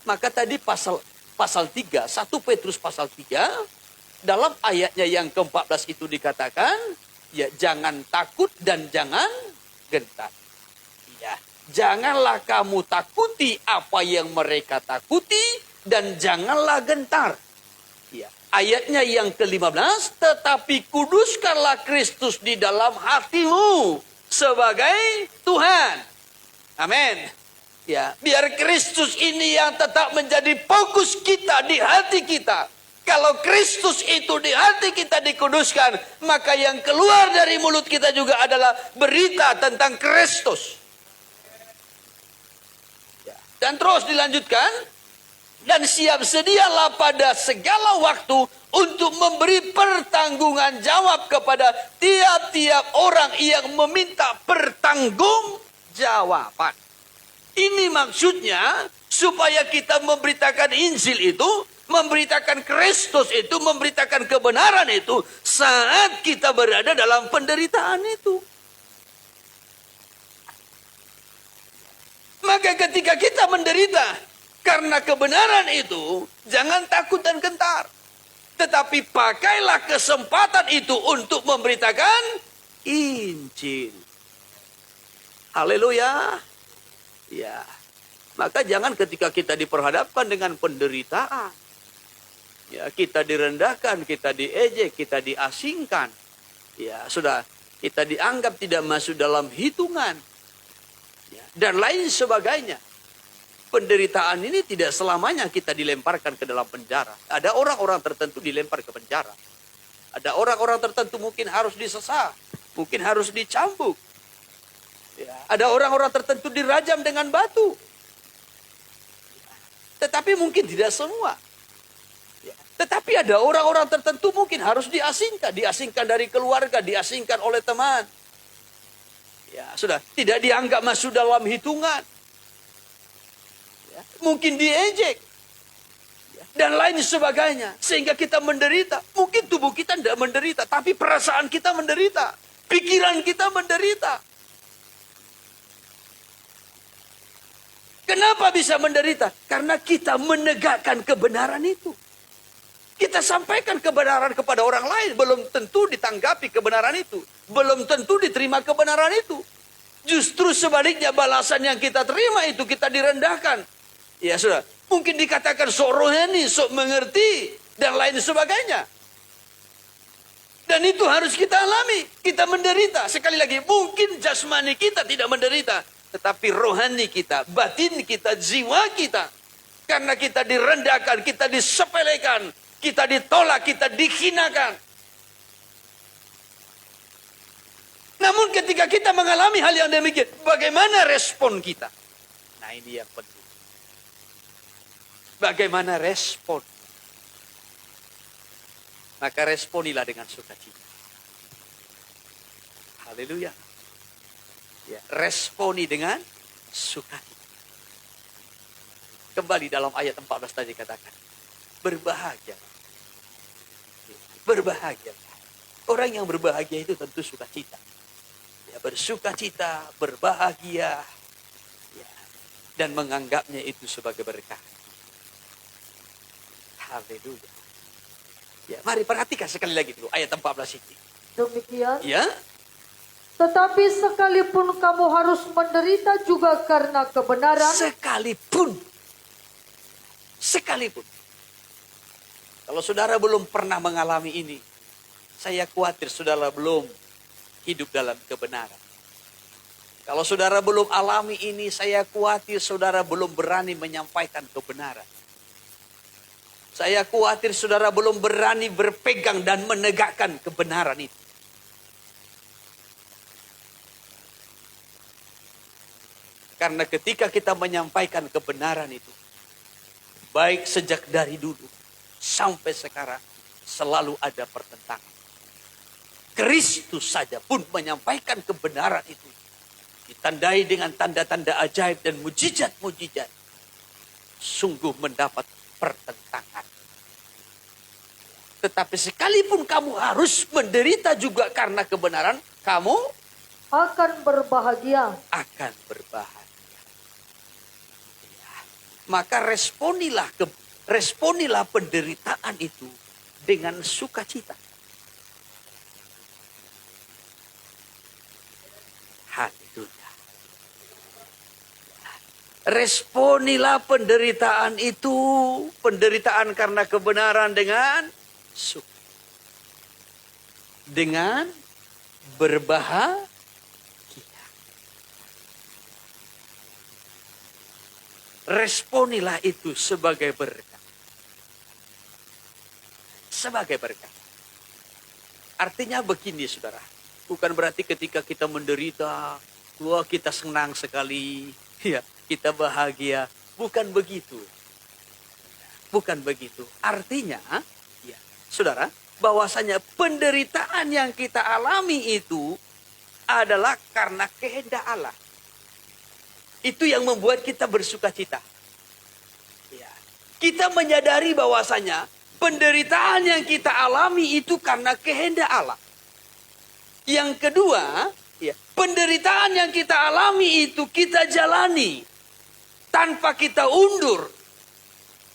Maka tadi pasal 3, 1 Petrus pasal 3, dalam ayatnya yang ke-14 itu dikatakan, ya jangan takut dan jangan gentar. Ya, janganlah kamu takuti apa yang mereka takuti dan janganlah gentar. Ya, ayatnya yang ke-15, tetapi kuduskanlah Kristus di dalam hatimu sebagai Tuhan. Amin. Ya, biar Kristus ini yang tetap menjadi fokus kita di hati kita. Kalau Kristus itu di hati kita dikuduskan, maka yang keluar dari mulut kita juga adalah berita tentang Kristus. Ya. Dan terus dilanjutkan, dan siap sedialah pada segala waktu untuk memberi pertanggungan jawab kepada tiap-tiap orang yang meminta pertanggungjawaban. Ini maksudnya supaya kita memberitakan Injil itu, memberitakan Kristus itu, memberitakan kebenaran itu saat kita berada dalam penderitaan itu. Maka ketika kita menderita karena kebenaran itu, jangan takut dan gentar. Tetapi pakailah kesempatan itu untuk memberitakan Injil. Haleluya. Ya. Maka jangan ketika kita diperhadapkan dengan penderitaan, ya, kita direndahkan, kita diejek, kita diasingkan. Ya, sudah, kita dianggap tidak masuk dalam hitungan. Ya, dan lain sebagainya. Penderitaan ini tidak selamanya kita dilemparkan ke dalam penjara. Ada orang-orang tertentu dilempar ke penjara. Ada orang-orang tertentu mungkin harus disesah, mungkin harus dicambuk. Ya, ada orang-orang tertentu dirajam dengan batu. Tetapi mungkin tidak semua. Ya, tetapi ada orang-orang tertentu mungkin harus diasingkan. Diasingkan dari keluarga, diasingkan oleh teman. Ya, sudah, tidak dianggap masuk dalam hitungan. Ya, mungkin diejek. Ya, dan lain sebagainya. Sehingga kita menderita. Mungkin tubuh kita tidak menderita, tapi perasaan kita menderita. Pikiran kita menderita. Kenapa bisa menderita? Karena kita menegakkan kebenaran itu. Kita sampaikan kebenaran kepada orang lain. Belum tentu ditanggapi kebenaran itu. Belum tentu diterima kebenaran itu. Justru sebaliknya balasan yang kita terima itu kita direndahkan. Ya sudah. Mungkin dikatakan sok rohani, sok mengerti. Dan lain sebagainya. Dan itu harus kita alami. Kita menderita. Sekali lagi, mungkin jasmani kita tidak menderita. Tetapi rohani kita, batin kita, jiwa kita. Karena kita direndahkan, kita disepelekan, kita ditolak, kita dihinakan. Namun ketika kita mengalami hal yang demikian, bagaimana respon kita? Nah ini yang penting. Bagaimana respon? Maka responilah dengan sukacita. Haleluya. Ya, responi dengan sukacita. Kembali dalam ayat 14 tadi katakan, berbahagia. Berbahagia. Orang yang berbahagia itu tentu sukacita. Ya, bersukacita, berbahagia, ya, dan menganggapnya itu sebagai berkah. Haleluya. Ya, mari perhatikan sekali lagi dulu ayat 14 ini. Demikian. Ya. Tetapi sekalipun kamu harus menderita juga karena kebenaran. Sekalipun. Kalau saudara belum pernah mengalami ini, saya khawatir saudara belum hidup dalam kebenaran. Kalau saudara belum alami ini, saya khawatir saudara belum berani menyampaikan kebenaran. Saya khawatir saudara belum berani berpegang dan menegakkan kebenaran itu. Karena ketika kita menyampaikan kebenaran itu, baik sejak dari dulu sampai sekarang, selalu ada pertentangan. Kristus saja pun menyampaikan kebenaran itu, ditandai dengan tanda-tanda ajaib dan mujizat-mujizat, sungguh mendapat pertentangan. Tetapi sekalipun kamu harus menderita juga karena kebenaran, kamu akan berbahagia. akan berbahagia. Ya. Maka responilah penderitaan itu dengan sukacita. Haleluya. Responilah penderitaan itu, penderitaan karena kebenaran dengan suka. Dengan berbahagia. Responilah itu sebagai berkat. Sebagai berkat. Artinya begini saudara. Bukan berarti ketika kita menderita, wah kita senang sekali. Ya, kita bahagia. Bukan begitu. Bukan begitu. Artinya, ya, saudara, bahwasanya penderitaan yang kita alami itu adalah karena kehendak Allah. Itu yang membuat kita bersukacita. Ya. Kita menyadari bahwasanya penderitaan yang kita alami itu karena kehendak Allah. Yang kedua, ya, penderitaan yang kita alami itu kita jalani tanpa kita undur,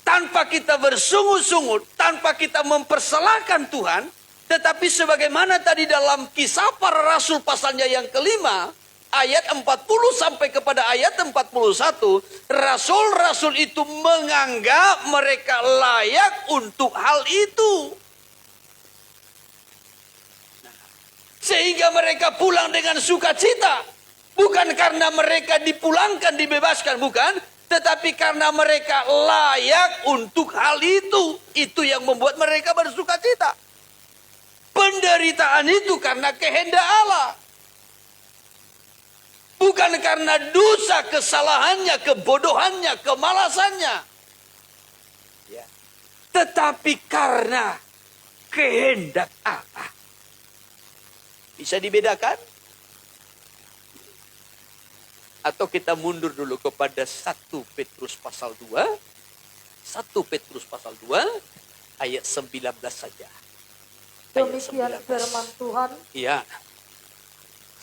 tanpa kita bersungut-sungut, tanpa kita mempersalahkan Tuhan. Tetapi sebagaimana tadi dalam Kisah Para Rasul pasalnya yang kelima, ayat 40 sampai kepada ayat 41, rasul-rasul itu menganggap mereka layak untuk hal itu. Sehingga mereka pulang dengan sukacita. Bukan karena mereka dipulangkan, dibebaskan, bukan. Tetapi karena mereka layak untuk hal itu. Itu yang membuat mereka bersukacita. Penderitaan itu karena kehendak Allah. Bukan karena dosa, kesalahannya, kebodohannya, kemalasannya. Ya. Tetapi karena kehendak Allah. Bisa dibedakan? Atau kita mundur dulu kepada 1 Petrus pasal 2. 1 Petrus pasal 2 ayat 19 saja. Demikian firman Tuhan. Iya.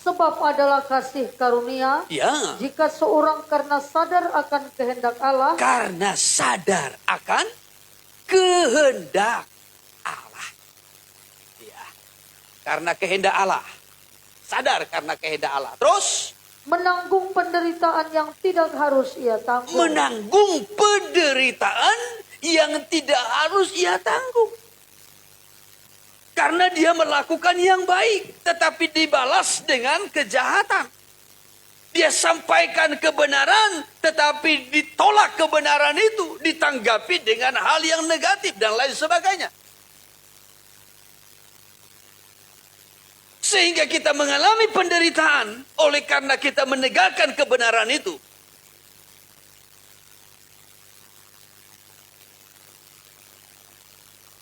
Sebab adalah kasih karunia. Ya. Jika seorang karena sadar akan kehendak Allah. Karena sadar akan kehendak Allah. Ya. Karena kehendak Allah. Sadar karena kehendak Allah. Terus Menanggung penderitaan yang tidak harus ia tanggung. menanggung penderitaan yang tidak harus ia tanggung. Karena dia melakukan yang baik, tetapi dibalas dengan kejahatan. Dia sampaikan kebenaran, tetapi ditolak kebenaran itu, ditanggapi dengan hal yang negatif dan lain sebagainya. Sehingga kita mengalami penderitaan oleh karena kita menegakkan kebenaran itu.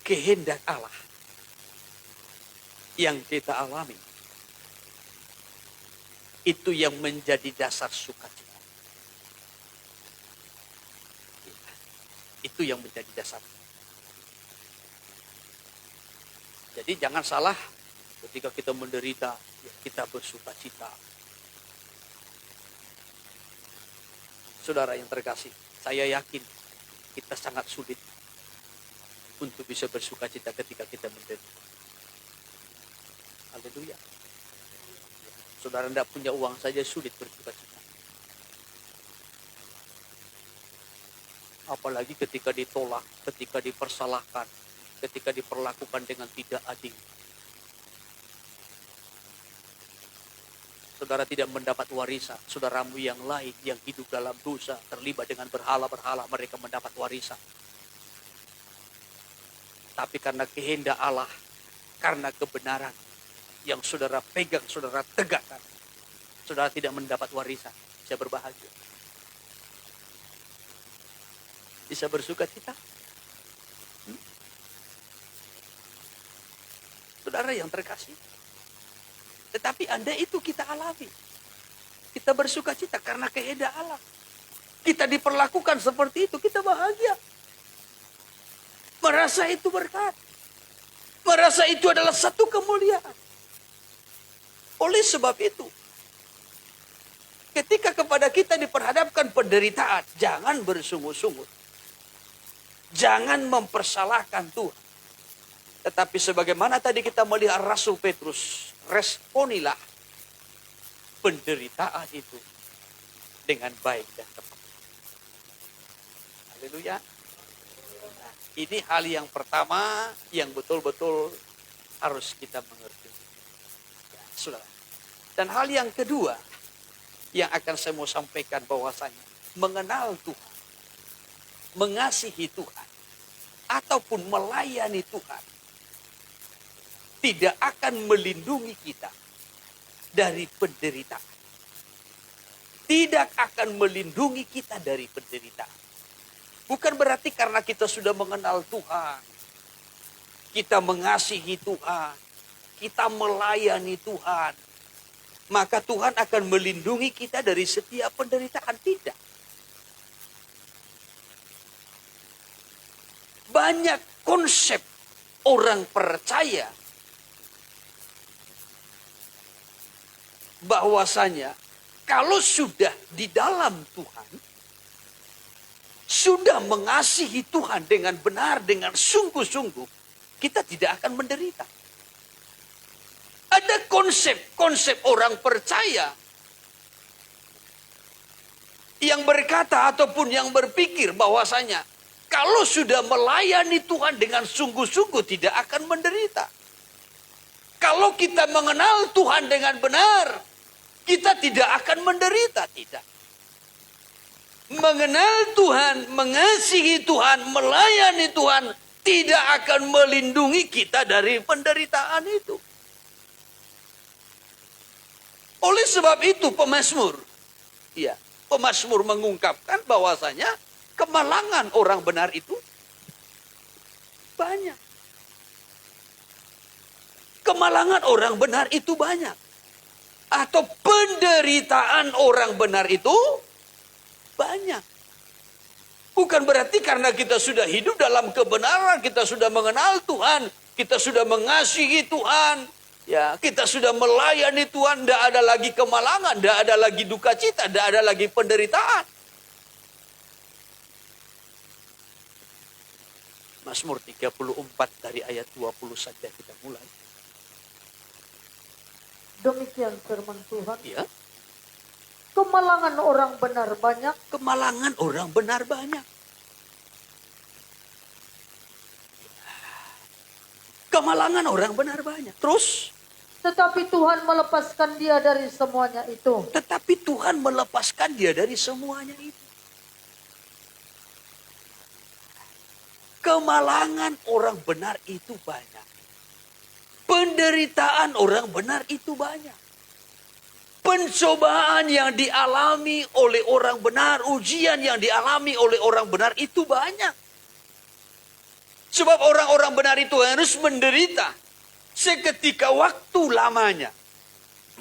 Kehendak Allah yang kita alami, itu yang menjadi dasar sukacita. Itu yang menjadi dasar. Jadi jangan salah, ketika kita menderita, ya kita bersukacita. Saudara yang terkasih, saya yakin kita sangat sulit untuk bisa bersukacita ketika kita menderita. Haleluya. Saudara tidak punya uang saja sulit bersukacita. Apalagi ketika ditolak, ketika dipersalahkan, ketika diperlakukan dengan tidak adil. Saudara tidak mendapat warisan. Saudaramu yang lain yang hidup dalam dosa, terlibat dengan berhala-berhala, mereka mendapat warisan. Tapi karena kehendak Allah, karena kebenaran yang saudara pegang, saudara tegakkan, saudara tidak mendapat warisan. Bisa berbahagia. Bisa bersuka cita. Saudara yang terkasih. Tetapi Anda itu kita alami. Kita bersuka cita karena kehendak Allah. Kita diperlakukan seperti itu, kita bahagia. Merasa itu berkat. Merasa itu adalah satu kemuliaan. Oleh sebab itu, ketika kepada kita diperhadapkan penderitaan, jangan bersungut-sungut. Jangan mempersalahkan Tuhan. Tetapi sebagaimana tadi kita melihat Rasul Petrus, responilah penderitaan itu dengan baik dan tepat. Haleluya. Nah, ini hal yang pertama yang betul-betul harus kita mengerti. Ya, saudara. Dan hal yang kedua yang akan saya mau sampaikan bahwasanya mengenal Tuhan, mengasihi Tuhan, ataupun melayani Tuhan tidak akan melindungi kita dari penderitaan. Tidak akan melindungi kita dari penderitaan. Bukan berarti karena kita sudah mengenal Tuhan, kita mengasihi Tuhan, kita melayani Tuhan, maka Tuhan akan melindungi kita dari setiap penderitaan. Tidak. Banyak konsep orang percaya bahwasanya kalau sudah di dalam Tuhan, sudah mengasihi Tuhan dengan benar, dengan sungguh-sungguh, kita tidak akan menderita. Ada konsep orang percaya yang berkata ataupun yang berpikir bahwasanya kalau sudah melayani Tuhan dengan sungguh-sungguh tidak akan menderita. Kalau kita mengenal Tuhan dengan benar, kita tidak akan menderita. Tidak. Mengenal Tuhan, mengasihi Tuhan, melayani Tuhan tidak akan melindungi kita dari penderitaan itu. Oleh sebab itu pemazmur mengungkapkan bahwasanya kemalangan orang benar itu banyak. Kemalangan orang benar itu banyak. Atau penderitaan orang benar itu banyak. Bukan berarti karena kita sudah hidup dalam kebenaran, kita sudah mengenal Tuhan, kita sudah mengasihi Tuhan, ya, kita sudah melayani Tuhan, tidak ada lagi kemalangan, tidak ada lagi duka cita, tidak ada lagi penderitaan. Mazmur 34 dari ayat 20 saja kita mulai. Demikian firman Tuhan. Ya. Kemalangan orang benar banyak. Kemalangan orang benar banyak. Kemalangan orang benar banyak. Terus? Tetapi Tuhan melepaskan dia dari semuanya itu. Tetapi Tuhan melepaskan dia dari semuanya itu. Kemalangan orang benar itu banyak. Penderitaan orang benar itu banyak. Pencobaan yang dialami oleh orang benar, ujian yang dialami oleh orang benar itu banyak. Sebab orang-orang benar itu harus menderita seketika waktu lamanya.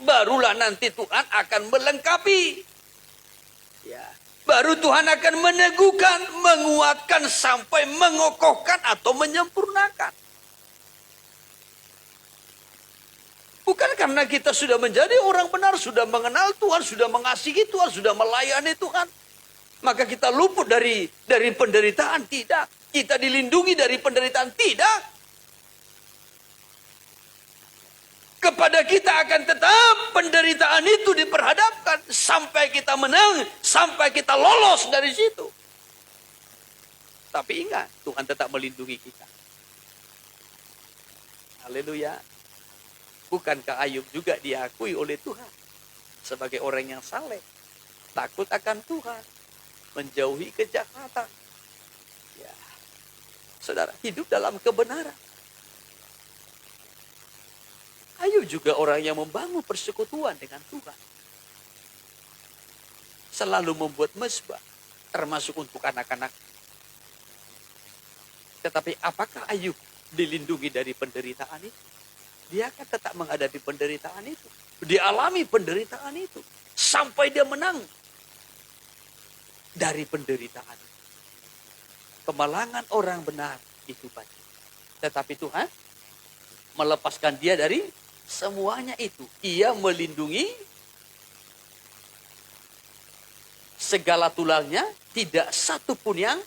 Barulah nanti Tuhan akan melengkapi. Ya. Baru Tuhan akan meneguhkan, menguatkan, sampai mengokohkan atau menyempurnakan. Bukan karena kita sudah menjadi orang benar, sudah mengenal Tuhan, sudah mengasihi Tuhan, sudah melayani Tuhan, maka kita luput dari penderitaan. Tidak. Kita dilindungi dari penderitaan. Tidak. Kepada kita akan tetap penderitaan itu diperhadapkan sampai kita menang, sampai kita lolos dari situ. Tapi ingat, Tuhan tetap melindungi kita. Haleluya. Bukankah Ayub juga diakui oleh Tuhan sebagai orang yang saleh, takut akan Tuhan, menjauhi kejahatan. Ya. Saudara, hidup dalam kebenaran. Ayo juga orang yang membangun persekutuan dengan Tuhan. Selalu membuat mesbah, termasuk untuk anak-anak. Tetapi apakah Ayub dilindungi dari penderitaan itu? Dia akan tetap menghadapi penderitaan itu. Dia alami penderitaan itu. Sampai dia menang dari penderitaan itu. Kemalangan orang benar itu banyak. Tetapi Tuhan melepaskan dia dari semuanya itu. Ia melindungi segala tulangnya, tidak satu pun yang.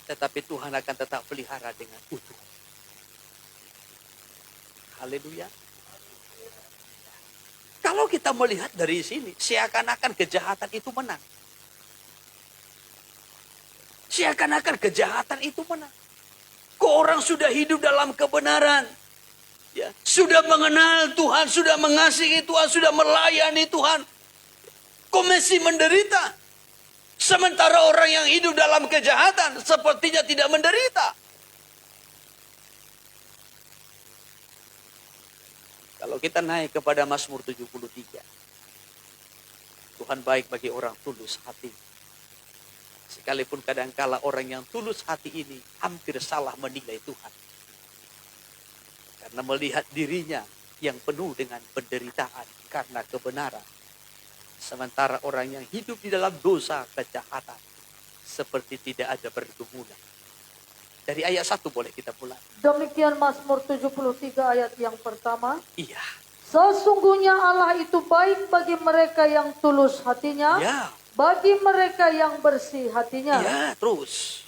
Tetapi Tuhan akan tetap pelihara dengan utuh. Haleluya. Kalau kita melihat dari sini, seakan-akan kejahatan itu menang. Seakan-akan kejahatan itu menang. Kok orang sudah hidup dalam kebenaran, ya, sudah mengenal Tuhan, sudah mengasihi Tuhan, sudah melayani Tuhan, kok masih menderita? Sementara orang yang hidup dalam kejahatan sepertinya tidak menderita. Kalau kita naik kepada Mazmur 73, Tuhan baik bagi orang tulus hati. Sekalipun kadangkala orang yang tulus hati ini hampir salah menilai Tuhan. Karena melihat dirinya yang penuh dengan penderitaan karena kebenaran. Sementara orang yang hidup di dalam dosa kejahatan seperti tidak ada pergumulan. Dari ayat 1 boleh kita mulai. Demikian Mazmur 73 ayat yang pertama. Iya. Sesungguhnya Allah itu baik bagi mereka yang tulus hatinya. Ya. Bagi mereka yang bersih hatinya. Ya, terus.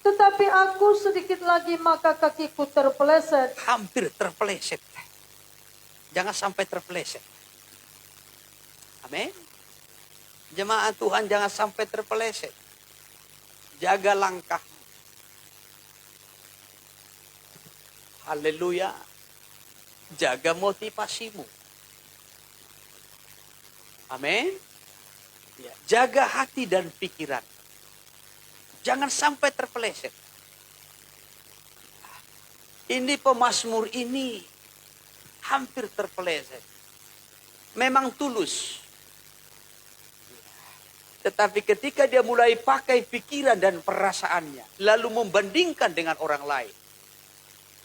Tetapi aku sedikit lagi maka kakiku terpeleset. Hampir terpeleset. Jangan sampai terpeleset. Amin. Jemaat Tuhan jangan sampai terpeleset. Jaga langkah. Haleluya. Jaga motivasimu. Amin. Ya, jaga hati dan pikiran. Jangan sampai terpeleset. Ini pemazmur ini hampir terpeleset. Memang tulus. Tetapi ketika dia mulai pakai pikiran dan perasaannya, lalu membandingkan dengan orang lain,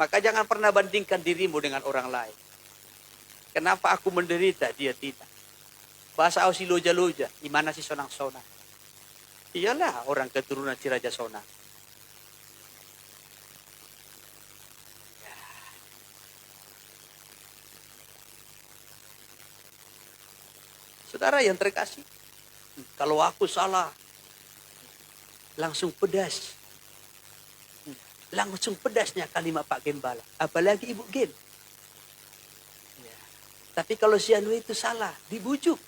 maka jangan pernah bandingkan dirimu dengan orang lain. Kenapa aku menderita, dia tidak. Bahasa Aussie loja-loja, gimana sih sonang-sonang? Iyalah orang keturunan si Raja Sonang. Saudara yang terkasih, kalau aku salah, langsung pedas. Langsung pedasnya kalimat Pak Gembala. Apalagi Ibu Gen. Ya. Tapi kalau si Anu itu salah, dibujuk.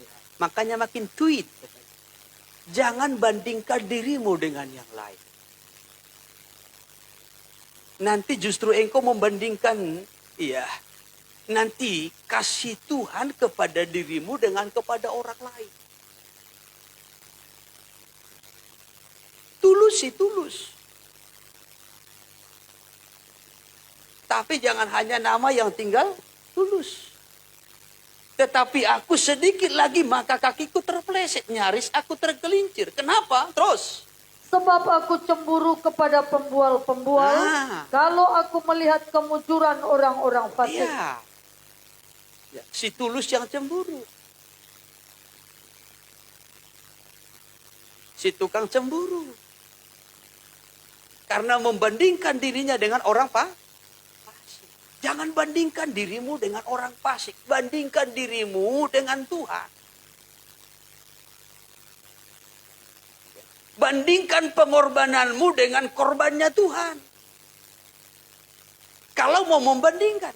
Ya. Makanya makin tweet. Jangan bandingkan dirimu dengan yang lain. Nanti justru engkau membandingkan, iya, nanti kasih Tuhan kepada dirimu dengan kepada orang lain. Tulus sih tulus. Tapi jangan hanya nama yang tinggal tulus. Tetapi aku sedikit lagi maka kakiku terpeleset. Nyaris aku tergelincir. Kenapa? Terus. Sebab aku cemburu kepada pembual-pembual. Kalau aku melihat kemujuran orang-orang fasik. Iya. Ya, si tulus yang cemburu. Si tukang cemburu. Karena membandingkan dirinya dengan orang fasik. Jangan bandingkan dirimu dengan orang fasik. Bandingkan dirimu dengan Tuhan. Bandingkan pengorbananmu dengan korbannya Tuhan. Kalau mau membandingkan.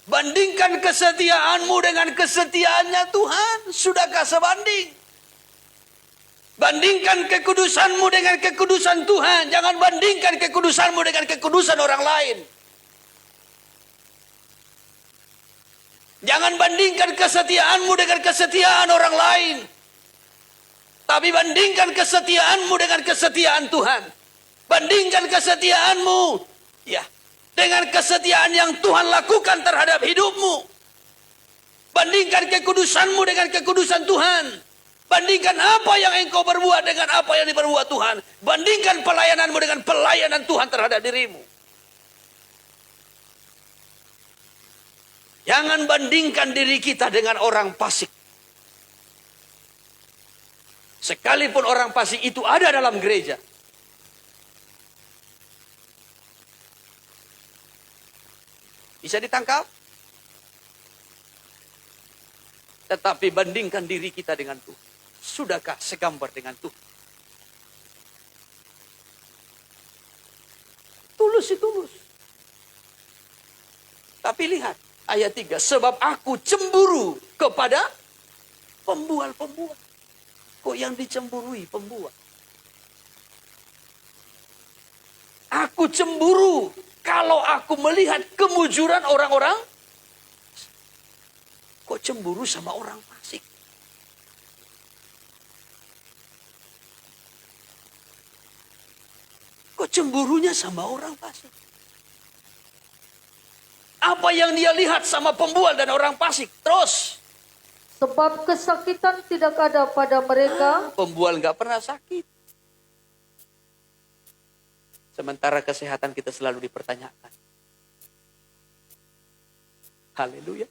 Bandingkan kesetiaanmu dengan kesetiaannya Tuhan. Sudahkah sebanding? Bandingkan kekudusanmu dengan kekudusan Tuhan. Jangan bandingkan kekudusanmu dengan kekudusan orang lain. Jangan bandingkan kesetiaanmu dengan kesetiaan orang lain. Tapi bandingkan kesetiaanmu dengan kesetiaan Tuhan. Bandingkan kesetiaanmu ya dengan kesetiaan yang Tuhan lakukan terhadap hidupmu. Bandingkan kekudusanmu dengan kekudusan Tuhan. Bandingkan apa yang engkau berbuat dengan apa yang diperbuat Tuhan. Bandingkan pelayananmu dengan pelayanan Tuhan terhadap dirimu. Jangan bandingkan diri kita dengan orang fasik. Sekalipun orang fasik itu ada dalam gereja. Bisa ditangkap? Tetapi bandingkan diri kita dengan Tuhan. Sudahkah segambar dengan Tuhan? Tulus sih tulus. Tapi lihat ayat 3. Sebab aku cemburu kepada pembual-pembual. Kok yang dicemburui pembual? Aku cemburu kalau aku melihat kemujuran orang-orang. Kok cemburu sama orang fasik? Kok cemburunya sama orang fasik? Apa yang dia lihat sama pembual dan orang fasik? Terus. Sebab kesakitan tidak ada pada mereka. Pembual nggak pernah sakit. Sementara kesehatan kita selalu dipertanyakan. Haleluya.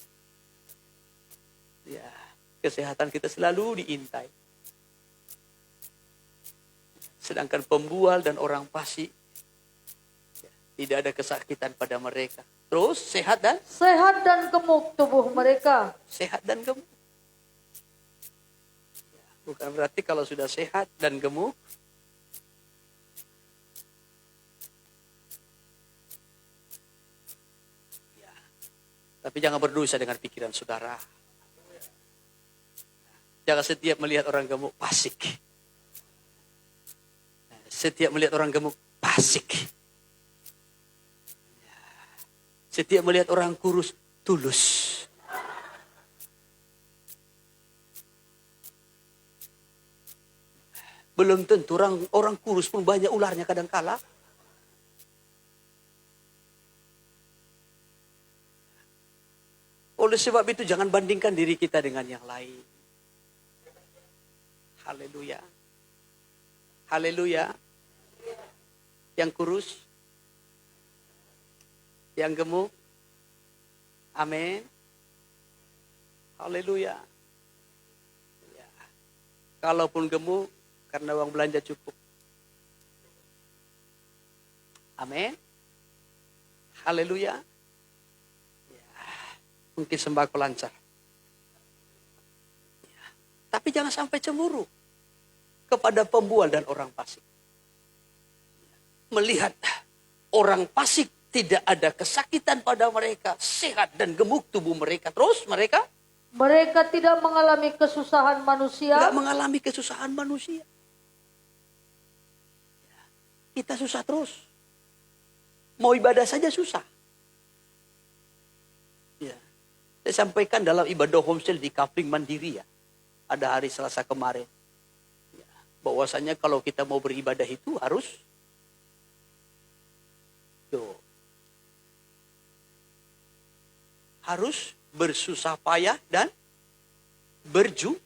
Ya, kesehatan kita selalu diintai. Sedangkan pembual dan orang fasik ya, tidak ada kesakitan pada mereka. Terus sehat dan? Sehat dan gemuk tubuh mereka. Sehat dan gemuk. Ya, bukan berarti kalau sudah sehat dan gemuk ya, tapi jangan berdosa dengan pikiran saudara. Jangan setiap melihat orang gemuk fasik. Setiap melihat orang gemuk fasik. Setiap melihat orang kurus tulus. Belum tentu orang kurus pun banyak ularnya kadangkala. Oleh sebab itu jangan bandingkan diri kita dengan yang lain. Haleluya. Haleluya. Yang kurus. Yang gemuk. Amin. Haleluya. Ya. Kalaupun gemuk, karena uang belanja cukup. Amin. Haleluya. Ya. Mungkin sembako lancar. Ya. Tapi jangan sampai cemburu kepada pembual dan orang fasik. Melihat orang fasik tidak ada kesakitan pada mereka, sehat dan gemuk tubuh mereka. Terus mereka tidak mengalami kesusahan manusia. tidak mengalami kesusahan manusia. Kita susah terus. Mau ibadah saja susah. Ya. Saya sampaikan dalam ibadah homestay di Kapling Mandiri ya. Ada hari Selasa kemarin. Bahwasanya kalau kita mau beribadah itu harus bersusah payah dan berjuang.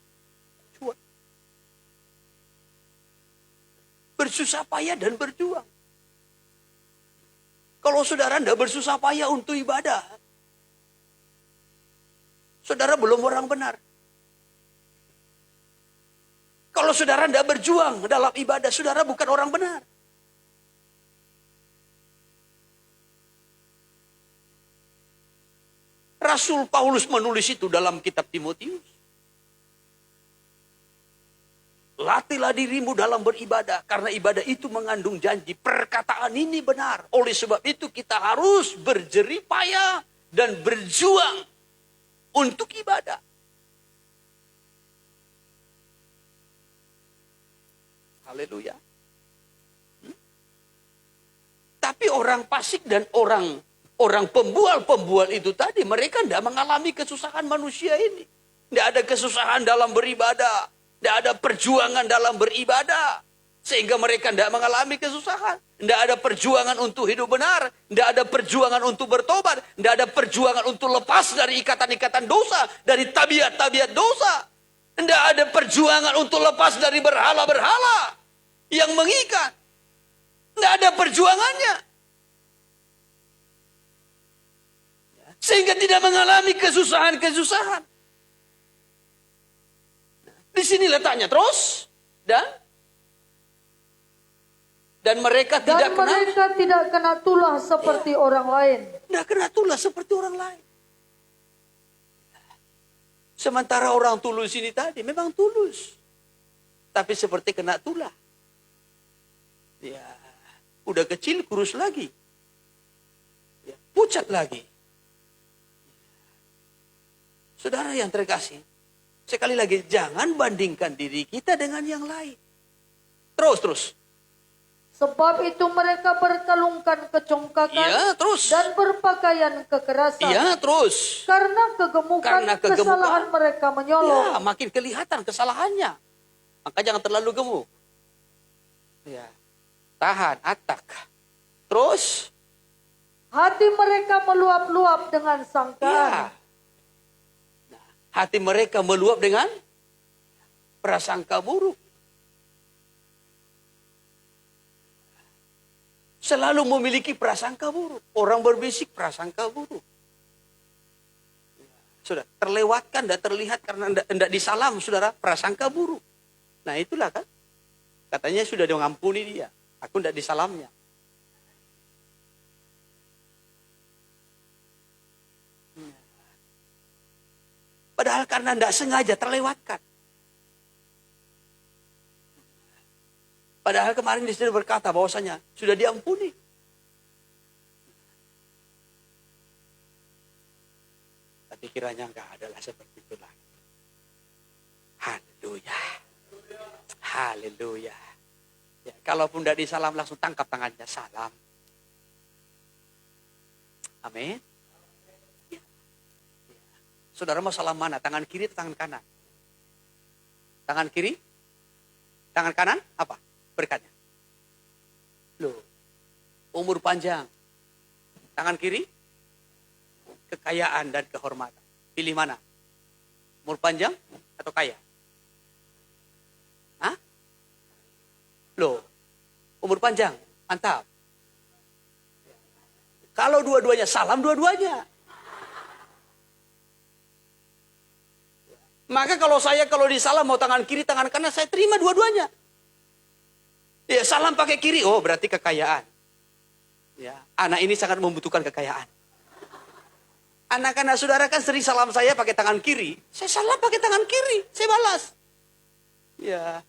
Bersusah payah dan berjuang. Kalau saudara tidak bersusah payah untuk ibadah, saudara belum orang benar. Kalau saudara tidak berjuang dalam ibadah, saudara bukan orang benar. Rasul Paulus menulis itu dalam kitab Timotius. Latihlah dirimu dalam beribadah, karena ibadah itu mengandung janji. Perkataan ini benar. Oleh sebab itu kita harus berjerih payah dan berjuang untuk ibadah. Haleluya. Tapi orang fasik dan orang Orang pembual-pembual itu tadi, mereka tidak mengalami kesusahan manusia ini. Tidak ada kesusahan dalam beribadah. Tidak ada perjuangan dalam beribadah. Sehingga mereka tidak mengalami kesusahan. Tidak ada perjuangan untuk hidup benar. Tidak ada perjuangan untuk bertobat. Tidak ada perjuangan untuk lepas dari ikatan-ikatan dosa. Dari tabiat-tabiat dosa. Tidak ada perjuangan untuk lepas dari berhala-berhala yang mengikat. Tidak ada perjuangannya. Sehingga tidak mengalami kesusahan-kesusahan. Di sini letaknya terus. Dan mereka tidak kena tulah seperti orang lain. Tidak kena tulah seperti orang lain. Sementara orang tulus ini tadi memang tulus. Tapi seperti kena tulah. Ya, udah kecil kurus lagi. Ya, pucat lagi. Saudara yang terkasih, sekali lagi jangan bandingkan diri kita dengan yang lain. Terus. Sebab itu mereka berkalungkan kecongkakan Iya, terus. dan berpakaian kekerasan. Iya, terus. Karena kegemukan kesalahan mereka menyolong. Ya, makin kelihatan kesalahannya. Maka jangan terlalu gemuk. Ya. Tahan, atak. Terus. Hati mereka meluap-luap dengan Ya. sangkaan. Nah, hati mereka meluap dengan prasangka buruk. Selalu memiliki prasangka buruk. Orang berbisik prasangka buruk. Sudah terlewatkan dan terlihat karena tidak disalam, saudara, prasangka buruk. Nah itulah kan. Katanya sudah mengampuni dia. Aku tidak disalamnya. Padahal karena tidak sengaja terlewatkan. Padahal kemarin di sini berkata bahwasanya sudah diampuni. Tapi kiranya enggak adalah seperti itu lagi. Haleluya. Haleluya. Ya, kalaupun tidak disalam langsung tangkap tangannya, salam. Amin. Ya. Saudara mau salam mana? Tangan kiri atau tangan kanan? Tangan kiri? Tangan kanan? Apa? Berkatnya. Loh, umur panjang. Tangan kiri, kekayaan dan kehormatan. Pilih mana? Umur panjang atau kaya? Hah? Loh, umur panjang, mantap. Kalau dua-duanya, salam dua-duanya. Maka kalau disalam mau tangan kiri, tangan kanan, saya terima dua-duanya. Ya, salam pakai kiri, oh berarti kekayaan. Ya, anak ini sangat membutuhkan kekayaan. Anak-anak saudara kan sering salam saya pakai tangan kiri. Saya salam pakai tangan kiri, saya balas. Ya,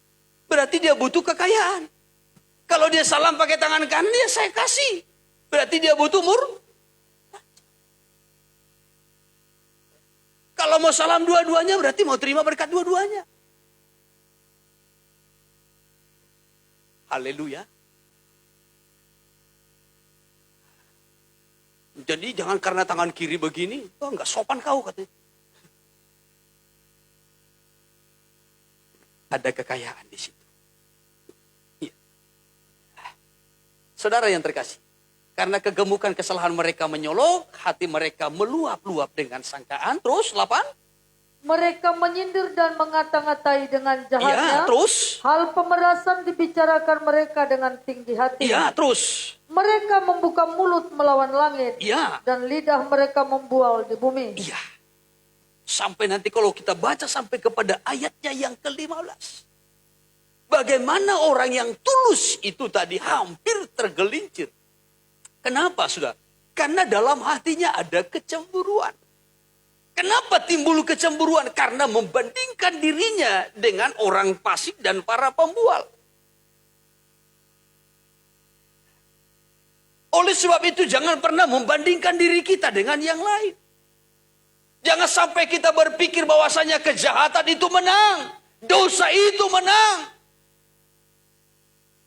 berarti dia butuh kekayaan. Kalau dia salam pakai tangan kanan, ya saya kasih. Berarti dia butuh Kalau mau salam dua-duanya, berarti mau terima berkat dua-duanya. Haleluya. Jadi jangan karena tangan kiri begini, oh enggak sopan kau katanya. Ada kekayaan di situ. Ya. Saudara yang terkasih, karena kegemukan kesalahan mereka menyolok, hati mereka meluap-luap dengan sangkaan. Terus 8. Mereka menyindir dan mengata-ngatai dengan jahatnya. Ya, terus. Hal pemerasan dibicarakan mereka dengan tinggi hati. Ya, terus. Mereka membuka mulut melawan langit. Ya. Dan lidah mereka membual di bumi. Iya. Sampai nanti kalau kita baca sampai kepada ayatnya yang ke-15. Bagaimana orang yang tulus itu tadi hampir tergelincir. Kenapa, saudara? Karena dalam hatinya ada kecemburuan. Kenapa timbul kecemburuan? Karena membandingkan dirinya dengan orang fasik dan para pembual. Oleh sebab itu jangan pernah membandingkan diri kita dengan yang lain. Jangan sampai kita berpikir bahwasanya kejahatan itu menang. Dosa itu menang.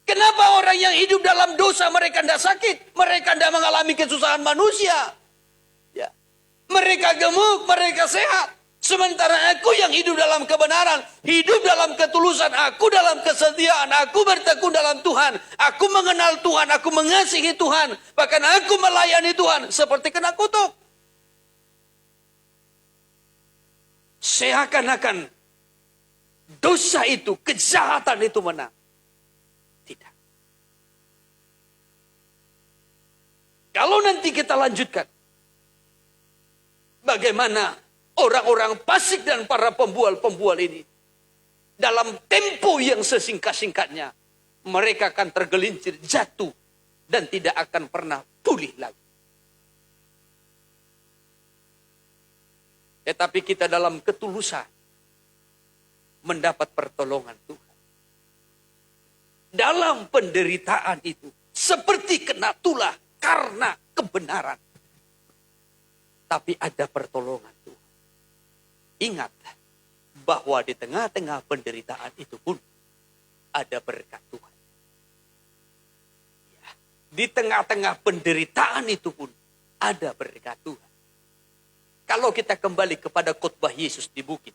Kenapa orang yang hidup dalam dosa mereka tidak sakit? Mereka tidak mengalami kesusahan manusia. Ya. Mereka gemuk, mereka sehat. Sementara aku yang hidup dalam kebenaran, hidup dalam ketulusan, aku dalam kesetiaan, aku bertekun dalam Tuhan. Aku mengenal Tuhan, aku mengasihi Tuhan. Bahkan aku melayani Tuhan seperti kena kutuk. Seakan-akan dosa itu, kejahatan itu menang. Tidak. Kalau nanti kita lanjutkan, bagaimana orang-orang fasik dan para pembual-pembual ini, dalam tempo yang sesingkat-singkatnya, mereka akan tergelincir, jatuh, dan tidak akan pernah pulih lagi. Tetapi kita dalam ketulusan mendapat pertolongan Tuhan. Dalam penderitaan itu, seperti kena tulah karena kebenaran. Tapi ada pertolongan Tuhan. Ingat bahwa di tengah-tengah penderitaan itu pun ada berkat Tuhan. Ya, di tengah-tengah penderitaan itu pun ada berkat Tuhan. Kalau kita kembali kepada khotbah Yesus di bukit,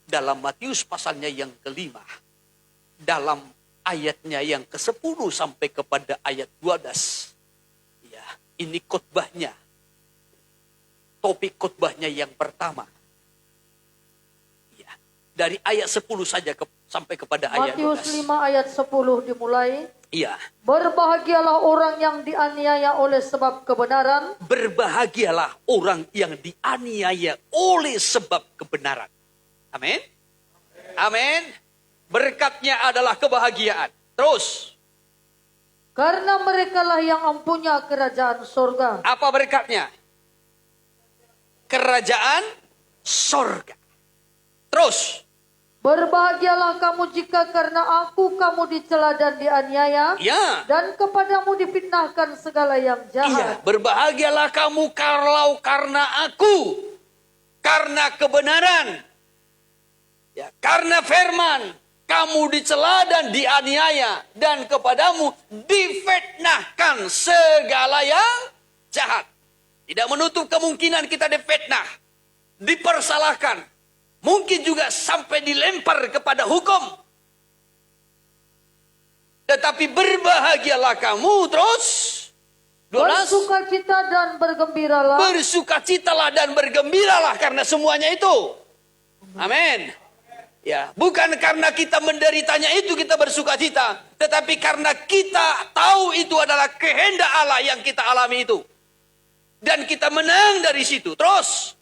dalam Matius pasalnya yang ke-5, dalam ayatnya yang ke-10 sampai kepada ayat 12, ya, ini khotbahnya, topik khotbahnya yang pertama. Ya, dari ayat 10 saja sampai kepada ayat 12. Matius 5 ayat 10 dimulai. Iya. Berbahagialah orang yang dianiaya oleh sebab kebenaran. Berbahagialah orang yang dianiaya oleh sebab kebenaran. Amin. Amin. Berkatnya adalah kebahagiaan. Terus. Karena merekalah yang mempunyai kerajaan sorga. Apa berkatnya? Kerajaan sorga. Terus. Berbahagialah kamu jika karena aku kamu dicela dan dianiaya. Ya. Dan kepadamu difitnahkan segala yang Iya. jahat. Berbahagialah kamu kalau karena aku. Karena kebenaran. Ya. Karena firman. Kamu dicela dan dianiaya. Dan kepadamu difitnahkan segala yang jahat. Tidak menutup kemungkinan kita difitnah. Dipersalahkan. Mungkin juga sampai dilempar kepada hukum. Tetapi berbahagialah kamu terus. 12. Bersukacita dan bergembiralah. Bersukacitalah dan bergembiralah karena semuanya itu. Amin. Ya, bukan karena kita menderitanya itu kita bersukacita, tetapi karena kita tahu itu adalah kehendak Allah yang kita alami itu. Dan kita menang dari situ. Terus.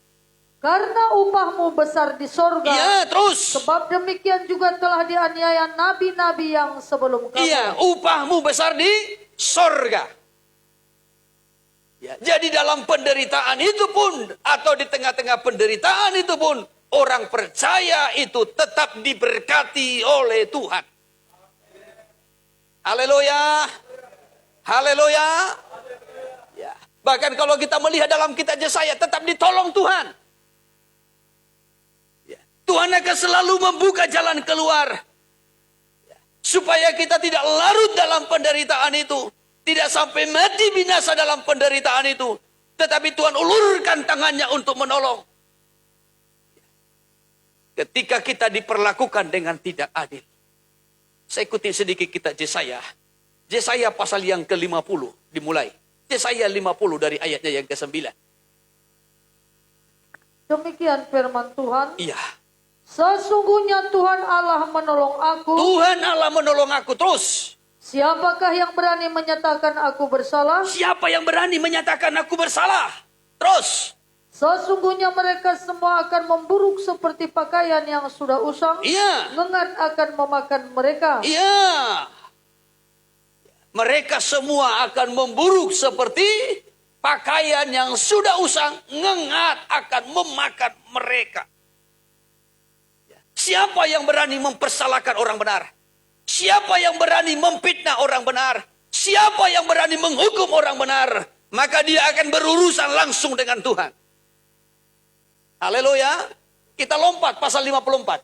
Karena upahmu besar di sorga. Iya, terus. Sebab demikian juga telah dianiaya nabi-nabi yang sebelum kamu. Iya, upahmu besar di sorga. Ya, jadi dalam penderitaan itu pun, atau di tengah-tengah penderitaan itu pun, orang percaya itu tetap diberkati oleh Tuhan. Haleluya. Haleluya. Ya. Bahkan kalau kita melihat dalam kitab Yesaya, tetap ditolong Tuhan. Tuhan akan selalu membuka jalan keluar. Supaya kita tidak larut dalam penderitaan itu. Tidak sampai mati binasa dalam penderitaan itu. Tetapi Tuhan ulurkan tangannya untuk menolong. Ketika kita diperlakukan dengan tidak adil. Saya ikuti sedikit kitab Yesaya. Yesaya pasal yang ke-50 dimulai. Yesaya 50 dari ayatnya yang ke-9. Demikian firman Tuhan. Iya. Sesungguhnya Tuhan Allah menolong aku. Tuhan Allah menolong aku. Terus. Siapakah yang berani menyatakan aku bersalah? Siapa yang berani menyatakan aku bersalah? Terus. Sesungguhnya mereka semua akan memburuk seperti pakaian yang sudah usang. Iya. Ngengat akan memakan mereka. Iya. Mereka semua akan memburuk seperti pakaian yang sudah usang. Ngengat akan memakan mereka. Siapa yang berani mempersalahkan orang benar? Siapa yang berani memfitnah orang benar? Siapa yang berani menghukum orang benar? Maka dia akan berurusan langsung dengan Tuhan. Haleluya. Kita lompat pasal 54.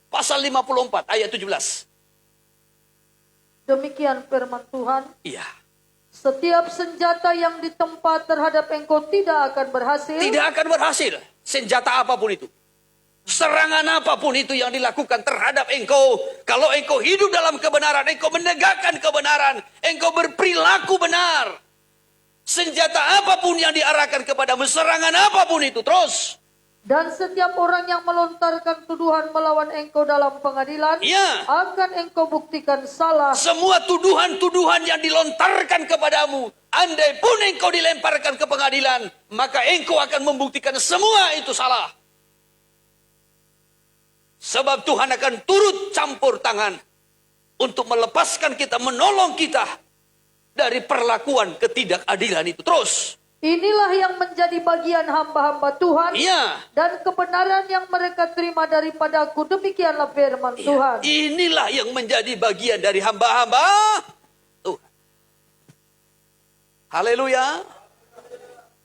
Pasal 54 ayat 17. Demikian firman Tuhan. Iya. Setiap senjata yang ditempa terhadap engkau tidak akan berhasil. Tidak akan berhasil. Senjata apapun itu. Serangan apapun itu yang dilakukan terhadap engkau. Kalau engkau hidup dalam kebenaran, engkau menegakkan kebenaran, engkau berperilaku benar. Senjata apapun yang diarahkan kepadamu, serangan apapun itu, terus. Dan setiap orang yang melontarkan tuduhan melawan engkau dalam pengadilan, Ya. akan engkau buktikan salah. Semua tuduhan-tuduhan yang dilontarkan kepadamu, andai pun engkau dilemparkan ke pengadilan, maka engkau akan membuktikan semua itu salah. Sebab Tuhan akan turut campur tangan untuk melepaskan kita, menolong kita dari perlakuan ketidakadilan itu. Terus. Inilah yang menjadi bagian hamba-hamba Tuhan. Iya. Dan kebenaran yang mereka terima daripadaku. Demikianlah firman Iya. Tuhan. Inilah yang menjadi bagian dari hamba-hamba Tuhan. Haleluya.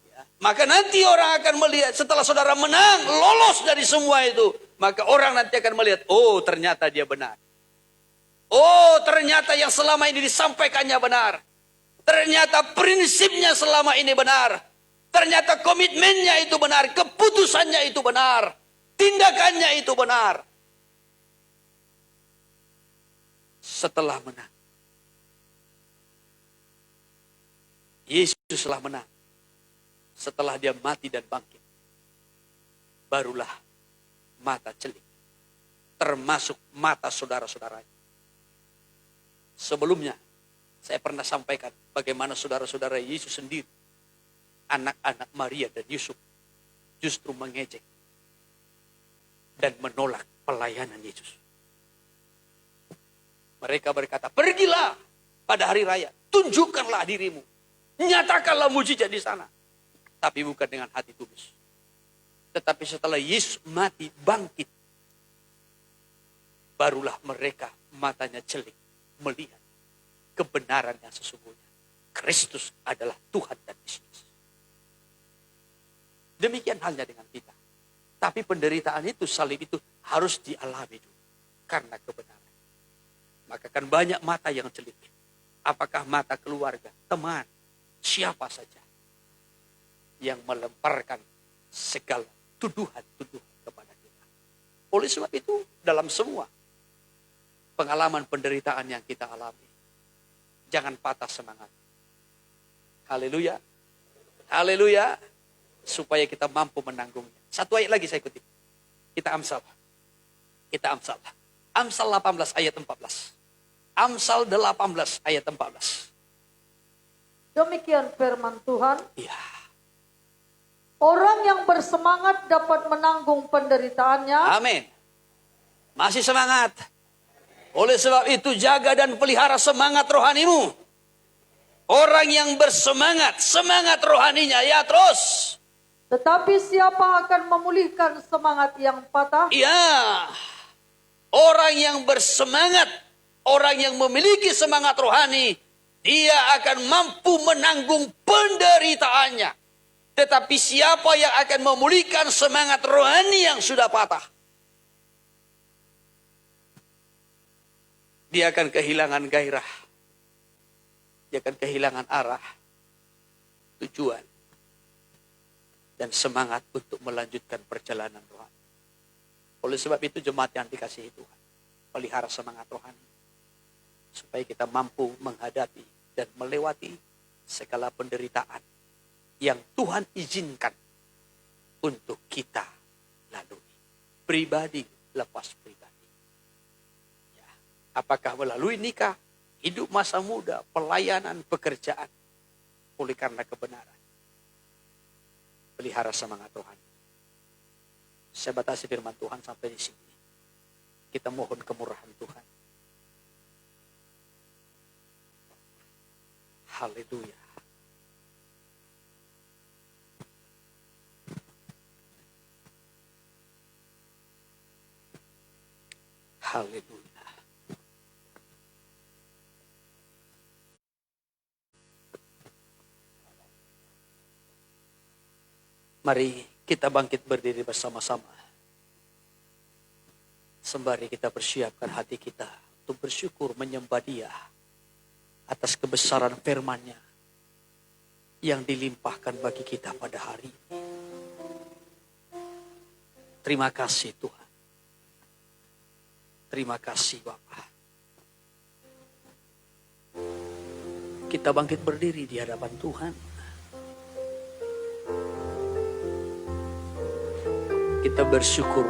Ya. Maka nanti orang akan melihat setelah saudara menang, lolos dari semua itu. Maka orang nanti akan melihat, oh ternyata dia benar. Oh ternyata yang selama ini disampaikannya benar. Ternyata prinsipnya selama ini benar. Ternyata komitmennya itu benar. Keputusannya itu benar. Tindakannya itu benar. Setelah menang. Yesus telah menang. Setelah dia mati dan bangkit. Barulah mata celik. Termasuk mata saudara-saudaranya. Sebelumnya. Saya pernah sampaikan bagaimana saudara-saudara Yesus sendiri, anak-anak Maria dan Yusuf, justru mengejek dan menolak pelayanan Yesus. Mereka berkata, pergilah pada hari raya, tunjukkanlah dirimu, nyatakanlah mujizat di sana. Tapi bukan dengan hati tulus. Tetapi setelah Yesus mati, bangkit, barulah mereka matanya celik, melihat kebenaran yang sesungguhnya. Kristus adalah Tuhan dan Yesus. Demikian halnya dengan kita. Tapi penderitaan itu, salib itu harus dialami dulu. Karena kebenaran. Maka kan banyak mata yang celik. Apakah mata keluarga, teman, siapa saja. Yang melemparkan segala tuduhan-tuduhan kepada kita. Oleh sebab itu, dalam semua pengalaman penderitaan yang kita alami, jangan patah semangat. Haleluya. Haleluya. Supaya kita mampu menanggungnya. Satu ayat lagi saya kutip. Kita Amsal. Amsal 18 ayat 14. Amsal 18 ayat 14. Demikian firman Tuhan. Iya. Orang yang bersemangat dapat menanggung penderitaannya. Amin. Masih semangat. Oleh sebab itu jaga dan pelihara semangat rohanimu. Orang yang bersemangat, semangat rohaninya ya terus. Tetapi siapa akan memulihkan semangat yang patah? Iya. Orang yang bersemangat, orang yang memiliki semangat rohani, dia akan mampu menanggung penderitaannya. Tetapi siapa yang akan memulihkan semangat rohani yang sudah patah? Dia akan kehilangan gairah. Dia akan kehilangan arah, tujuan, dan semangat untuk melanjutkan perjalanan rohani. Oleh sebab itu jemaat yang dikasihi Tuhan, pelihara semangat rohani. Supaya kita mampu menghadapi dan melewati segala penderitaan yang Tuhan izinkan untuk kita lalui. Pribadi lepas pribadi. Apakah melalui nikah, hidup masa muda, pelayanan, pekerjaan. Oleh karena kebenaran. Pelihara semangat rohani. Saya batasi firman Tuhan sampai di sini. Kita mohon kemurahan Tuhan. Haleluya. Haleluya. Mari kita bangkit berdiri bersama-sama. Sembari kita persiapkan hati kita untuk bersyukur menyembah Dia atas kebesaran firman-Nya yang dilimpahkan bagi kita pada hari ini. Terima kasih Tuhan. Terima kasih Bapa. Kita bangkit berdiri di hadapan Tuhan. Kita bersyukur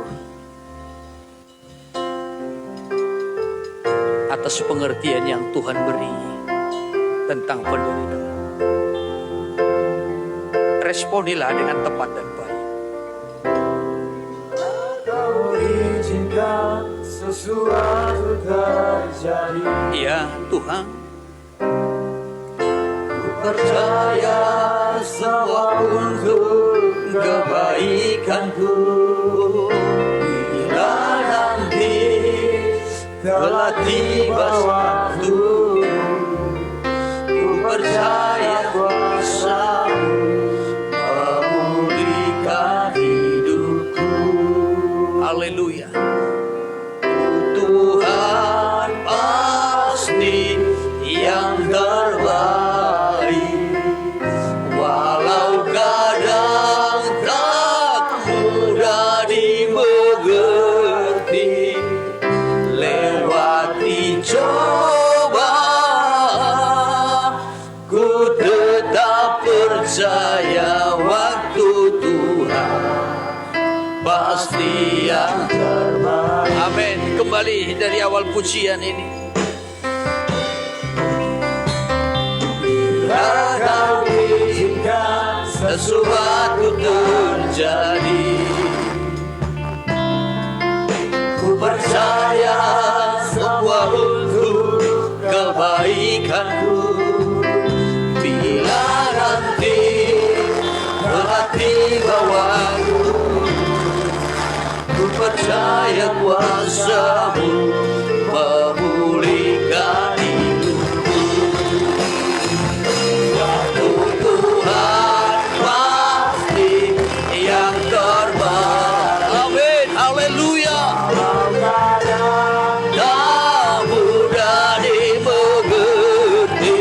atas pengertian yang Tuhan beri tentang penderitaan. Responilah dengan tepat dan baik. Kau izinkan sesuatu terjadi. Ya Tuhan, Ku percaya semua untuk kebaikanku. Bila nanti telah tiba waktu, ku percaya kuasa-Mu memulihkan hidupku. haleluya. Tuhan pasti yang terbaik, walau kadang tak mudah dimengerti. Lewati cobaan, ku tetap percaya waktu Tuhan pasti yang terbaik. Amin. Kembali dari awal pujian ini. Bila Kau izinkan sesuatu terjadi, ku percaya semua untuk kebaikanku. Bila nanti telah tiba waktu, ku percaya kuasa-Mu memulihkan hidupku. Waktu Tuhan pasti yang terbaik. Amin. Haleluya. Walau kadang tak mudah dimengerti.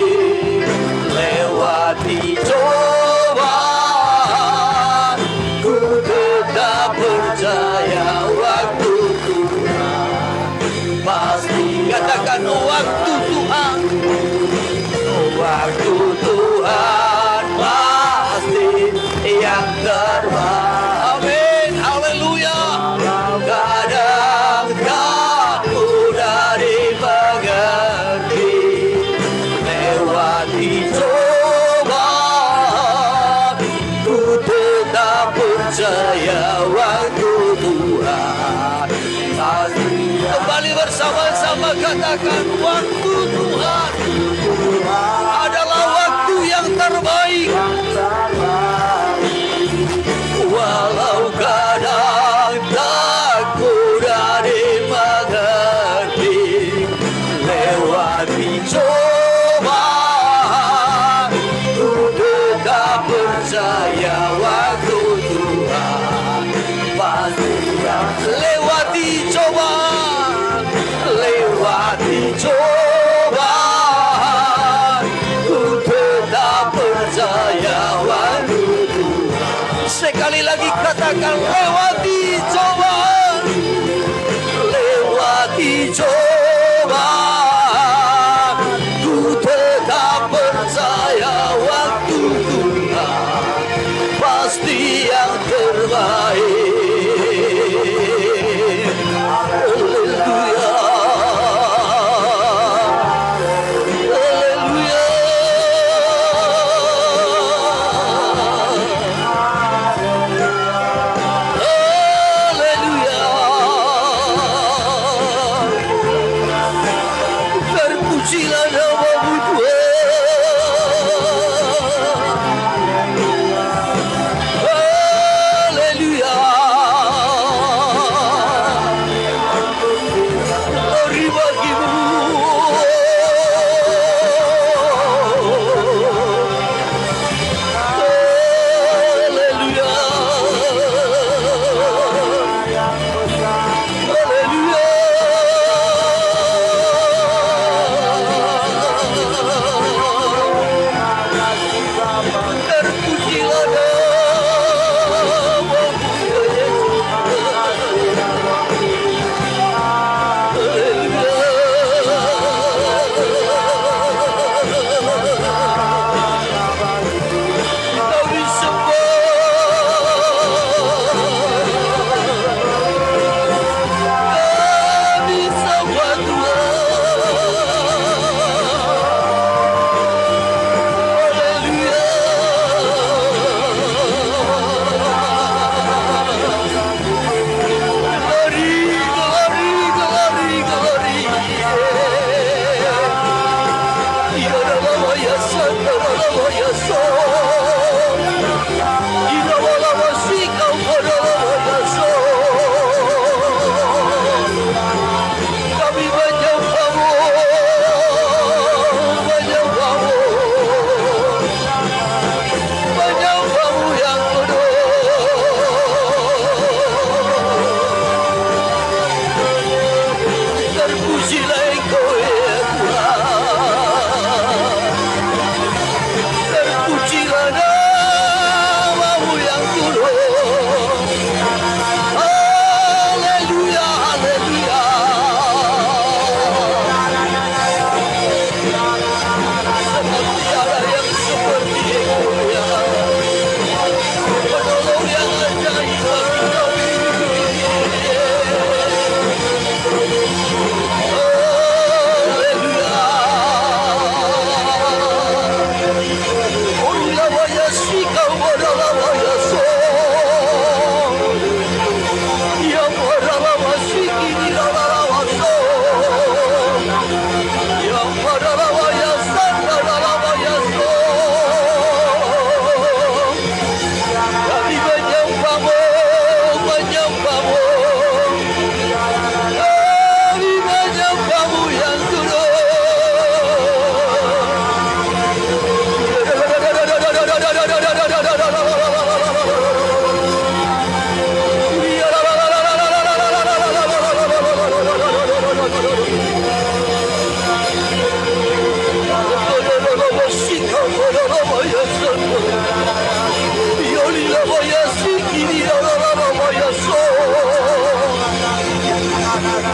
Lewati cobaan, ku tetap percaya waktu Tuhan pasti. Katakan waktu Tuhan. Waktu Tuhan pasti yang terbaik. Amin. Haleluya. Walau kadang tak mudah dimengerti. Lewati cobaan, ku tetap percaya waktu Tuhan pasti. Kembali bersama-sama katakan waktu Tuhan adalah waktu yang terbaik. Walau kadang tak mudah dimengerti. Lewati cobaan, ku tetap percaya waktu Tuhan pasti yang Lewati cobaan. lewati cobaan, ku tetap percaya waktu Tuhan. Sekali lagi katakan lewati cobaan. Lewati cobaan, ku tetap percaya waktu Tuhan pasti yang terbaik.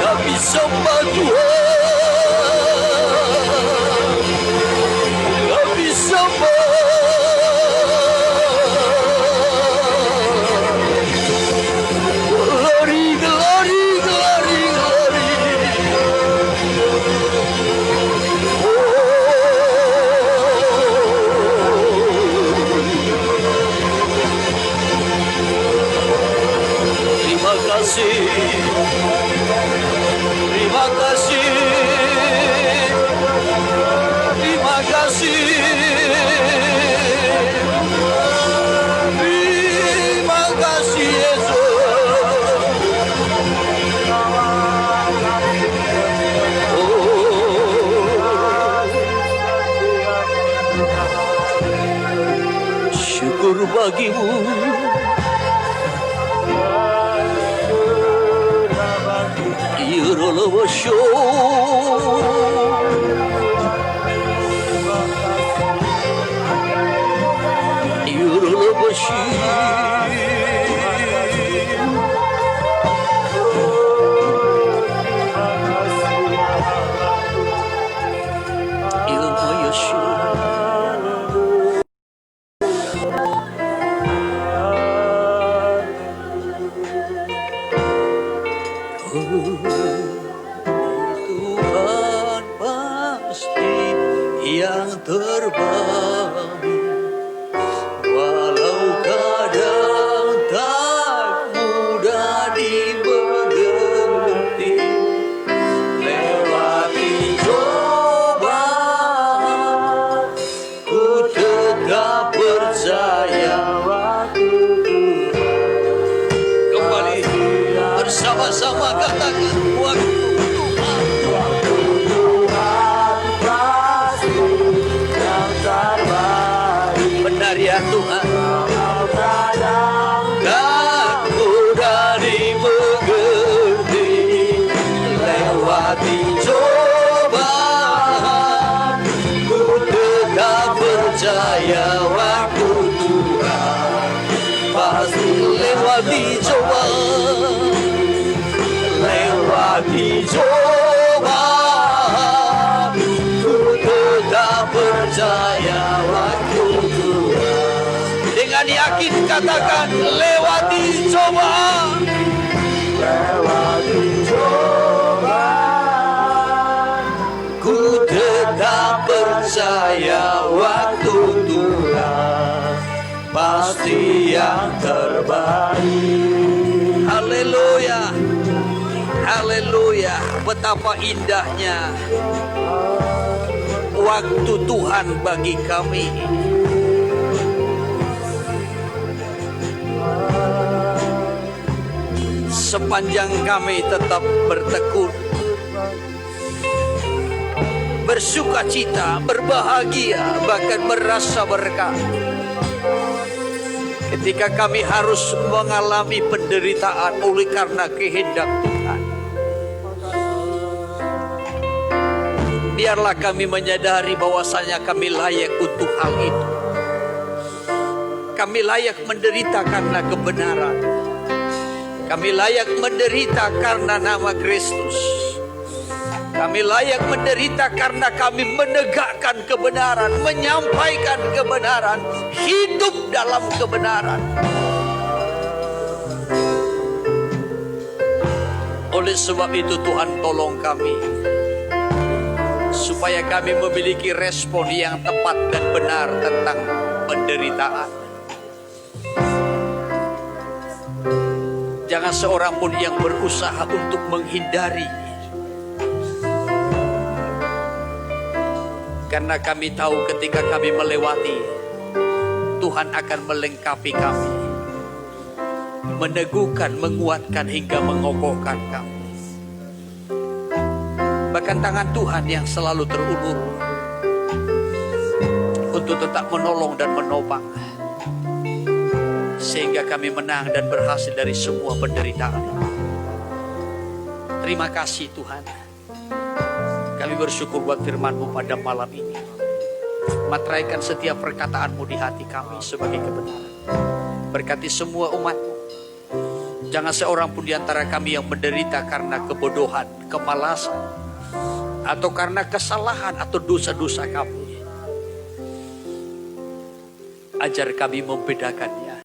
Kami sembah Tuhan, kami sembah. Glory, glory, glory, glory. Terima kasih. Terima kasih, terima kasih, terima kasih Yesus. Syukur bagimu. Yorolobosho, Yoroloboshi, Ilmayosho. Tuhan pasti yang terbaik, walau kadang tak mudah dimengerti. Lewati cobaan, ku tetap percaya. Kembali bersama-sama katakan waktu. Benar ya Tuhan, tak mudah dimengerti. Lewati cobaan, ku tetap percaya waktu Tuhan pasti. Lewati cobaan, lewati cobaan, ku tetap percaya waktu Tuhan. Dengan yakin katakan lewati cobaan, lewati cobaan, ku tetap percaya waktu Tuhan pasti yang terbaik. Haleluya, haleluya. Betapa indahnya waktu Tuhan bagi kami. Sepanjang kami tetap bertekun, bersukacita, berbahagia, bahkan merasa berkah. Ketika kami harus mengalami penderitaan oleh karena kehendak Tuhan, biarlah kami menyadari bahwasanya kami layak untuk hal itu. Kami layak menderita karena kebenaran. Kami layak menderita karena nama Kristus. Kami layak menderita karena kami menegakkan kebenaran, menyampaikan kebenaran, hidup dalam kebenaran. Oleh sebab itu Tuhan tolong kami, supaya kami memiliki respon yang tepat dan benar tentang penderitaan. Jangan seorang pun yang berusaha untuk menghindari. Karena kami tahu ketika kami melewati, Tuhan akan melengkapi kami, meneguhkan, menguatkan hingga mengokohkan kami. Bahkan tangan Tuhan yang selalu terulur untuk tetap menolong dan menopang, sehingga kami menang dan berhasil dari semua penderitaan. Terima kasih Tuhan. Kami bersyukur buat firman-Mu pada malam ini. Materaikan setiap perkataan-Mu di hati kami sebagai kebenaran. Berkati semua umat-Mu. Jangan seorang pun di antara kami yang menderita karena kebodohan, kemalasan, atau karena kesalahan atau dosa-dosa kami. Ajar kami membedakannya.